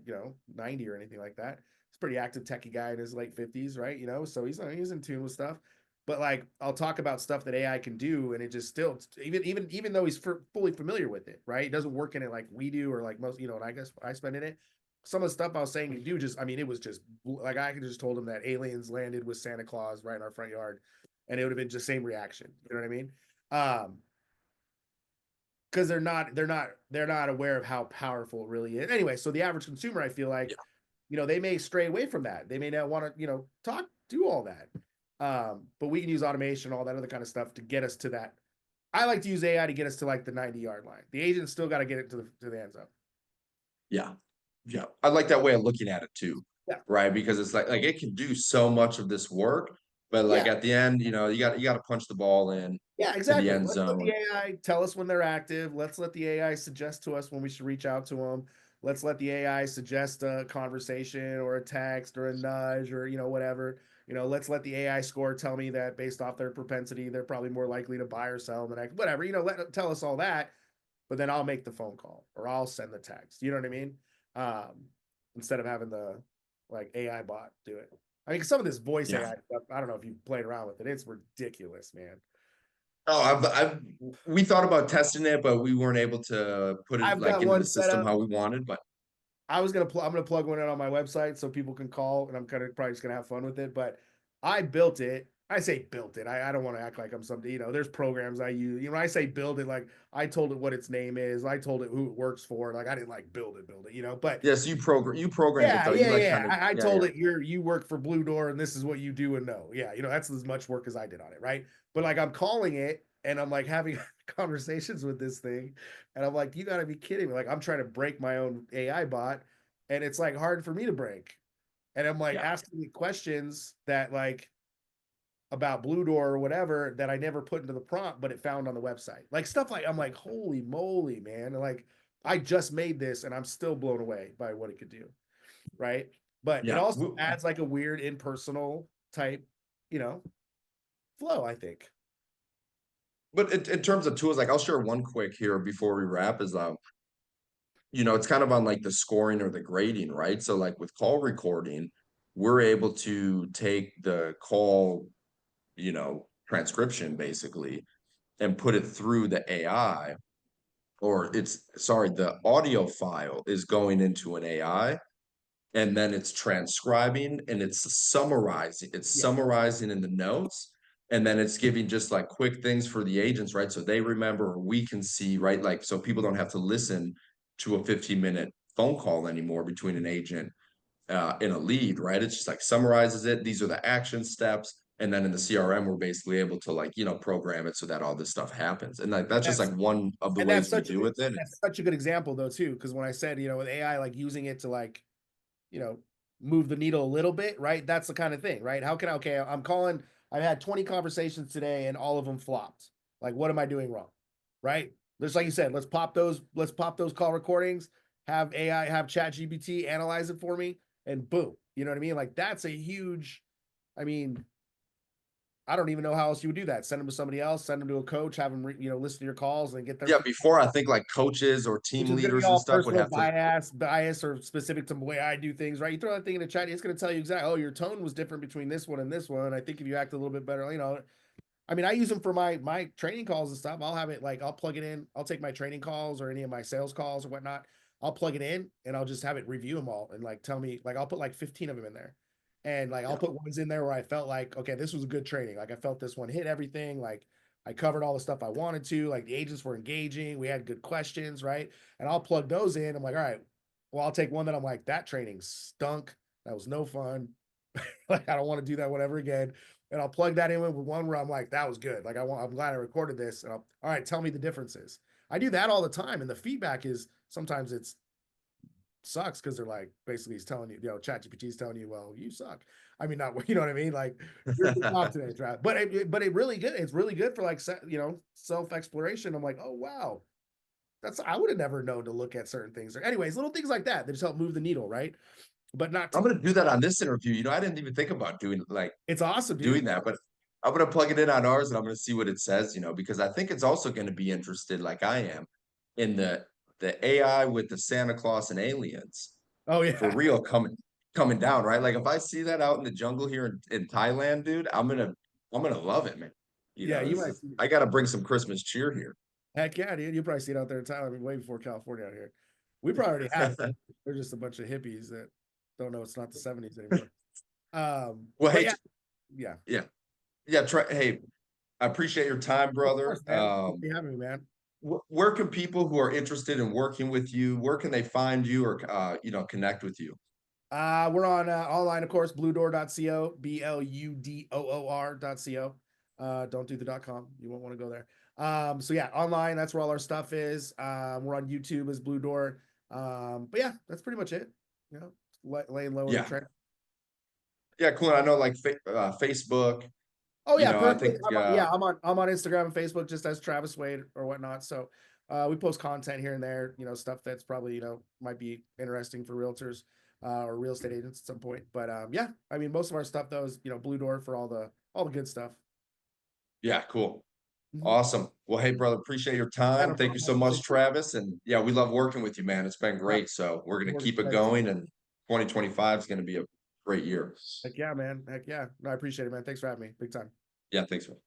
Speaker 2: 90 or anything like that. He's a pretty active techie guy in his late 50s, right? So he's in tune with stuff. But like I'll talk about stuff that AI can do, and it just still even though he's fully familiar with it, right? It doesn't work in it like we do, or like most, and I guess I spend in it. Some of the stuff I was saying to do, just I mean, it was just like I could just told him that aliens landed with Santa Claus right in our front yard, and it would have been just same reaction. You know what I mean? Because they're not aware of how powerful it really is. Anyway, so the average consumer, I feel like,
Speaker 1: Yeah,
Speaker 2: they may stray away from that. They may not want to, talk, do all that. But we can use automation, all that other kind of stuff to get us to that. I like to use AI to get us to like the 90-yard line. The agent's still got to get it to the end zone.
Speaker 1: yeah, yeah. I like that way of looking at it too,
Speaker 2: Yeah.
Speaker 1: right? Because it's like it can do so much of this work, but like
Speaker 2: Yeah.
Speaker 1: at the end, you got to punch the ball in
Speaker 2: Yeah,
Speaker 1: to the
Speaker 2: exactly.
Speaker 1: end
Speaker 2: Let's let the
Speaker 1: zone.
Speaker 2: AI tell us when they're active. Let's let the AI suggest to us when we should reach out to them. Let's let the AI suggest a conversation or a text or a nudge or whatever. Let's let the AI score tell me that based off their propensity, they're probably more likely to buy or sell than I whatever. Tell us all that, but then I'll make the phone call or I'll send the text. You know what I mean? Instead of having the like AI bot do it. I mean, some of this voice
Speaker 1: Yeah.
Speaker 2: AI stuff, I don't know if you've played around with it. It's ridiculous, man.
Speaker 1: Oh, we thought about testing it, but we weren't able to put it
Speaker 2: I've
Speaker 1: like
Speaker 2: got
Speaker 1: into
Speaker 2: one
Speaker 1: the
Speaker 2: set
Speaker 1: system
Speaker 2: up.
Speaker 1: how we wanted. But
Speaker 2: I'm gonna plug one in on my website so people can call, and I'm kind of probably just gonna have fun with it. But I built it. I say built it. I don't want to act like I'm something. There's programs I use. I say build it. Like I told it what its name is. I told it who it works for. Like I didn't like build it. But
Speaker 1: yes, you programmed it
Speaker 2: yeah,
Speaker 1: though. You
Speaker 2: yeah,
Speaker 1: like
Speaker 2: yeah.
Speaker 1: kind of
Speaker 2: I
Speaker 1: yeah,
Speaker 2: told
Speaker 1: yeah.
Speaker 2: it you work for BluDoor and this is what you do and know. Yeah, that's as much work as I did on it, right? But like I'm calling it and I'm like having conversations with this thing, and I'm like, you gotta be kidding me. Like I'm trying to break my own AI bot, and it's like hard for me to break. And I'm like
Speaker 1: Yeah.
Speaker 2: asking it questions that like about BluDoor or whatever that I never put into the prompt, but it found on the website. Like stuff like I'm like, holy moly, man. Like I just made this and I'm still blown away by what it could do, right? But it
Speaker 1: Yeah.
Speaker 2: also adds like a weird impersonal type, you know, flow, I think.
Speaker 1: But in terms of tools, like I'll share one quick here before we wrap is it's kind of on like the scoring or the grading, right? So like with call recording, we're able to take the call, transcription basically and put it through the AI or it's sorry, the audio file is going into an AI, and then it's transcribing and it's
Speaker 2: Yeah.
Speaker 1: summarizing in the notes, and then it's giving just like quick things for the agents, right? So they remember, or we can see, right? Like, so people don't have to listen to a 15-minute phone call anymore between an agent and a lead, right? It's just like summarizes it. These are the action steps. And then in the CRM, we're basically able to like, program it so that all this stuff happens. And like that's just
Speaker 2: That's
Speaker 1: like one of the
Speaker 2: and that's
Speaker 1: ways we
Speaker 2: such a
Speaker 1: do
Speaker 2: good
Speaker 1: with it.
Speaker 2: that's such a good example though too, because when I said, with AI, like using it to like, you know, move the needle a little bit, right? That's the kind of thing, right? How can I, okay, I'm calling, I've had 20 conversations today and all of them flopped. Like, what am I doing wrong? Right? Just like you said, let's pop those call recordings, have AI, have Chat GPT analyze it for me, and boom. You know what I mean? Like, that's a huge, I mean, I don't even know how else you would do that. Send them to somebody else, send them to a coach, have them, listen to your calls and get their
Speaker 1: Yeah,
Speaker 2: feedback,
Speaker 1: before I think like coaches or
Speaker 2: which
Speaker 1: team
Speaker 2: is going to be
Speaker 1: leaders and
Speaker 2: all
Speaker 1: stuff would
Speaker 2: personal
Speaker 1: have to.
Speaker 2: bias or specific to the way I do things, right? You throw that thing in the chat, it's going to tell you exactly, oh, your tone was different between this one and this one. I think if you act a little bit better, I mean, I use them for my training calls and stuff. I'll have it like I'll plug it in. I'll take my training calls or any of my sales calls or whatnot. I'll plug it in and I'll just have it review them all and like tell me, like I'll put like 15 of them in there. And like I'll
Speaker 1: Yeah.
Speaker 2: put ones in there where I felt like, okay, this was a good training. Like I felt this one hit everything. Like I covered all the stuff I wanted to. Like the agents were engaging. We had good questions, right? And I'll plug those in. I'm like, all right, well, I'll take one that I'm like, that training stunk. That was no fun. Like I don't want to do that whatever again. And I'll plug that in with one where I'm like, that was good. Like I'm glad I recorded this. And all right, tell me the differences. I do that all the time. And the feedback is sometimes it's sucks because they're like, basically he's telling you, ChatGPT is telling you, well, you suck. I mean, not, you know what I mean? Like you're good job today, Trav. But it really good. It's really good for like, self-exploration. I'm like, oh, wow. I would have never known to look at certain things. Anyways, little things like that just help move the needle, right? But not
Speaker 1: I'm
Speaker 2: to,
Speaker 1: gonna do that on this interview. I didn't even think about
Speaker 2: it's awesome, dude.
Speaker 1: doing that, but I'm gonna plug it in on ours and I'm gonna see what it says, because I think it's also gonna be interested, like I am, in the AI with the Santa Claus and aliens
Speaker 2: Oh
Speaker 1: for
Speaker 2: yeah.
Speaker 1: real coming down, right? Like if I see that out in the jungle here in Thailand, dude, I'm gonna love it, man.
Speaker 2: Yeah, you might see.
Speaker 1: I gotta bring some Christmas cheer here.
Speaker 2: Heck yeah, dude. You probably see it out there in Thailand way before California out here. We probably already have it. They're just a bunch of hippies that don't know it's not the 70s anymore.
Speaker 1: Well,
Speaker 2: But
Speaker 1: hey,
Speaker 2: yeah, yeah.
Speaker 1: yeah, yeah. Hey, I appreciate your time,
Speaker 2: Of
Speaker 1: brother.
Speaker 2: course, man. Thanks for having me, man.
Speaker 1: Where can people who are interested in working with you, where can they find you or connect with you?
Speaker 2: We're on online, of course, bludoor.co, BLUDOOR.co. Don't do the .com. You won't want to go there. So yeah, online, that's where all our stuff is. We're on YouTube as BluDoor. But yeah, that's pretty much it. You know, laying low in the
Speaker 1: Yeah,
Speaker 2: trend.
Speaker 1: yeah, cool. I know like Facebook,
Speaker 2: Oh yeah,
Speaker 1: I
Speaker 2: personally,
Speaker 1: think
Speaker 2: I'm on Instagram and Facebook just as Travis Wade or whatnot. So we post content here and there, stuff that's probably might be interesting for realtors or real estate agents at some point. But yeah, I mean most of our stuff though is BluDoor for all the good stuff.
Speaker 1: yeah, cool.
Speaker 2: Mhm.
Speaker 1: Awesome. Well, hey, brother, appreciate your
Speaker 2: Yeah,
Speaker 1: time.
Speaker 2: no
Speaker 1: Thank you
Speaker 2: problem,
Speaker 1: so
Speaker 2: man.
Speaker 1: much,
Speaker 2: Thanks for
Speaker 1: Travis. And yeah, we love working with you, man. It's been
Speaker 2: yeah,
Speaker 1: great. So we're gonna
Speaker 2: working
Speaker 1: keep
Speaker 2: with
Speaker 1: it
Speaker 2: you guys too.
Speaker 1: going, and 2025 is gonna be a great year.
Speaker 2: Heck yeah, man. Heck yeah. No, I appreciate it, man. Thanks for having me. Big time.
Speaker 1: Yeah, thanks, man.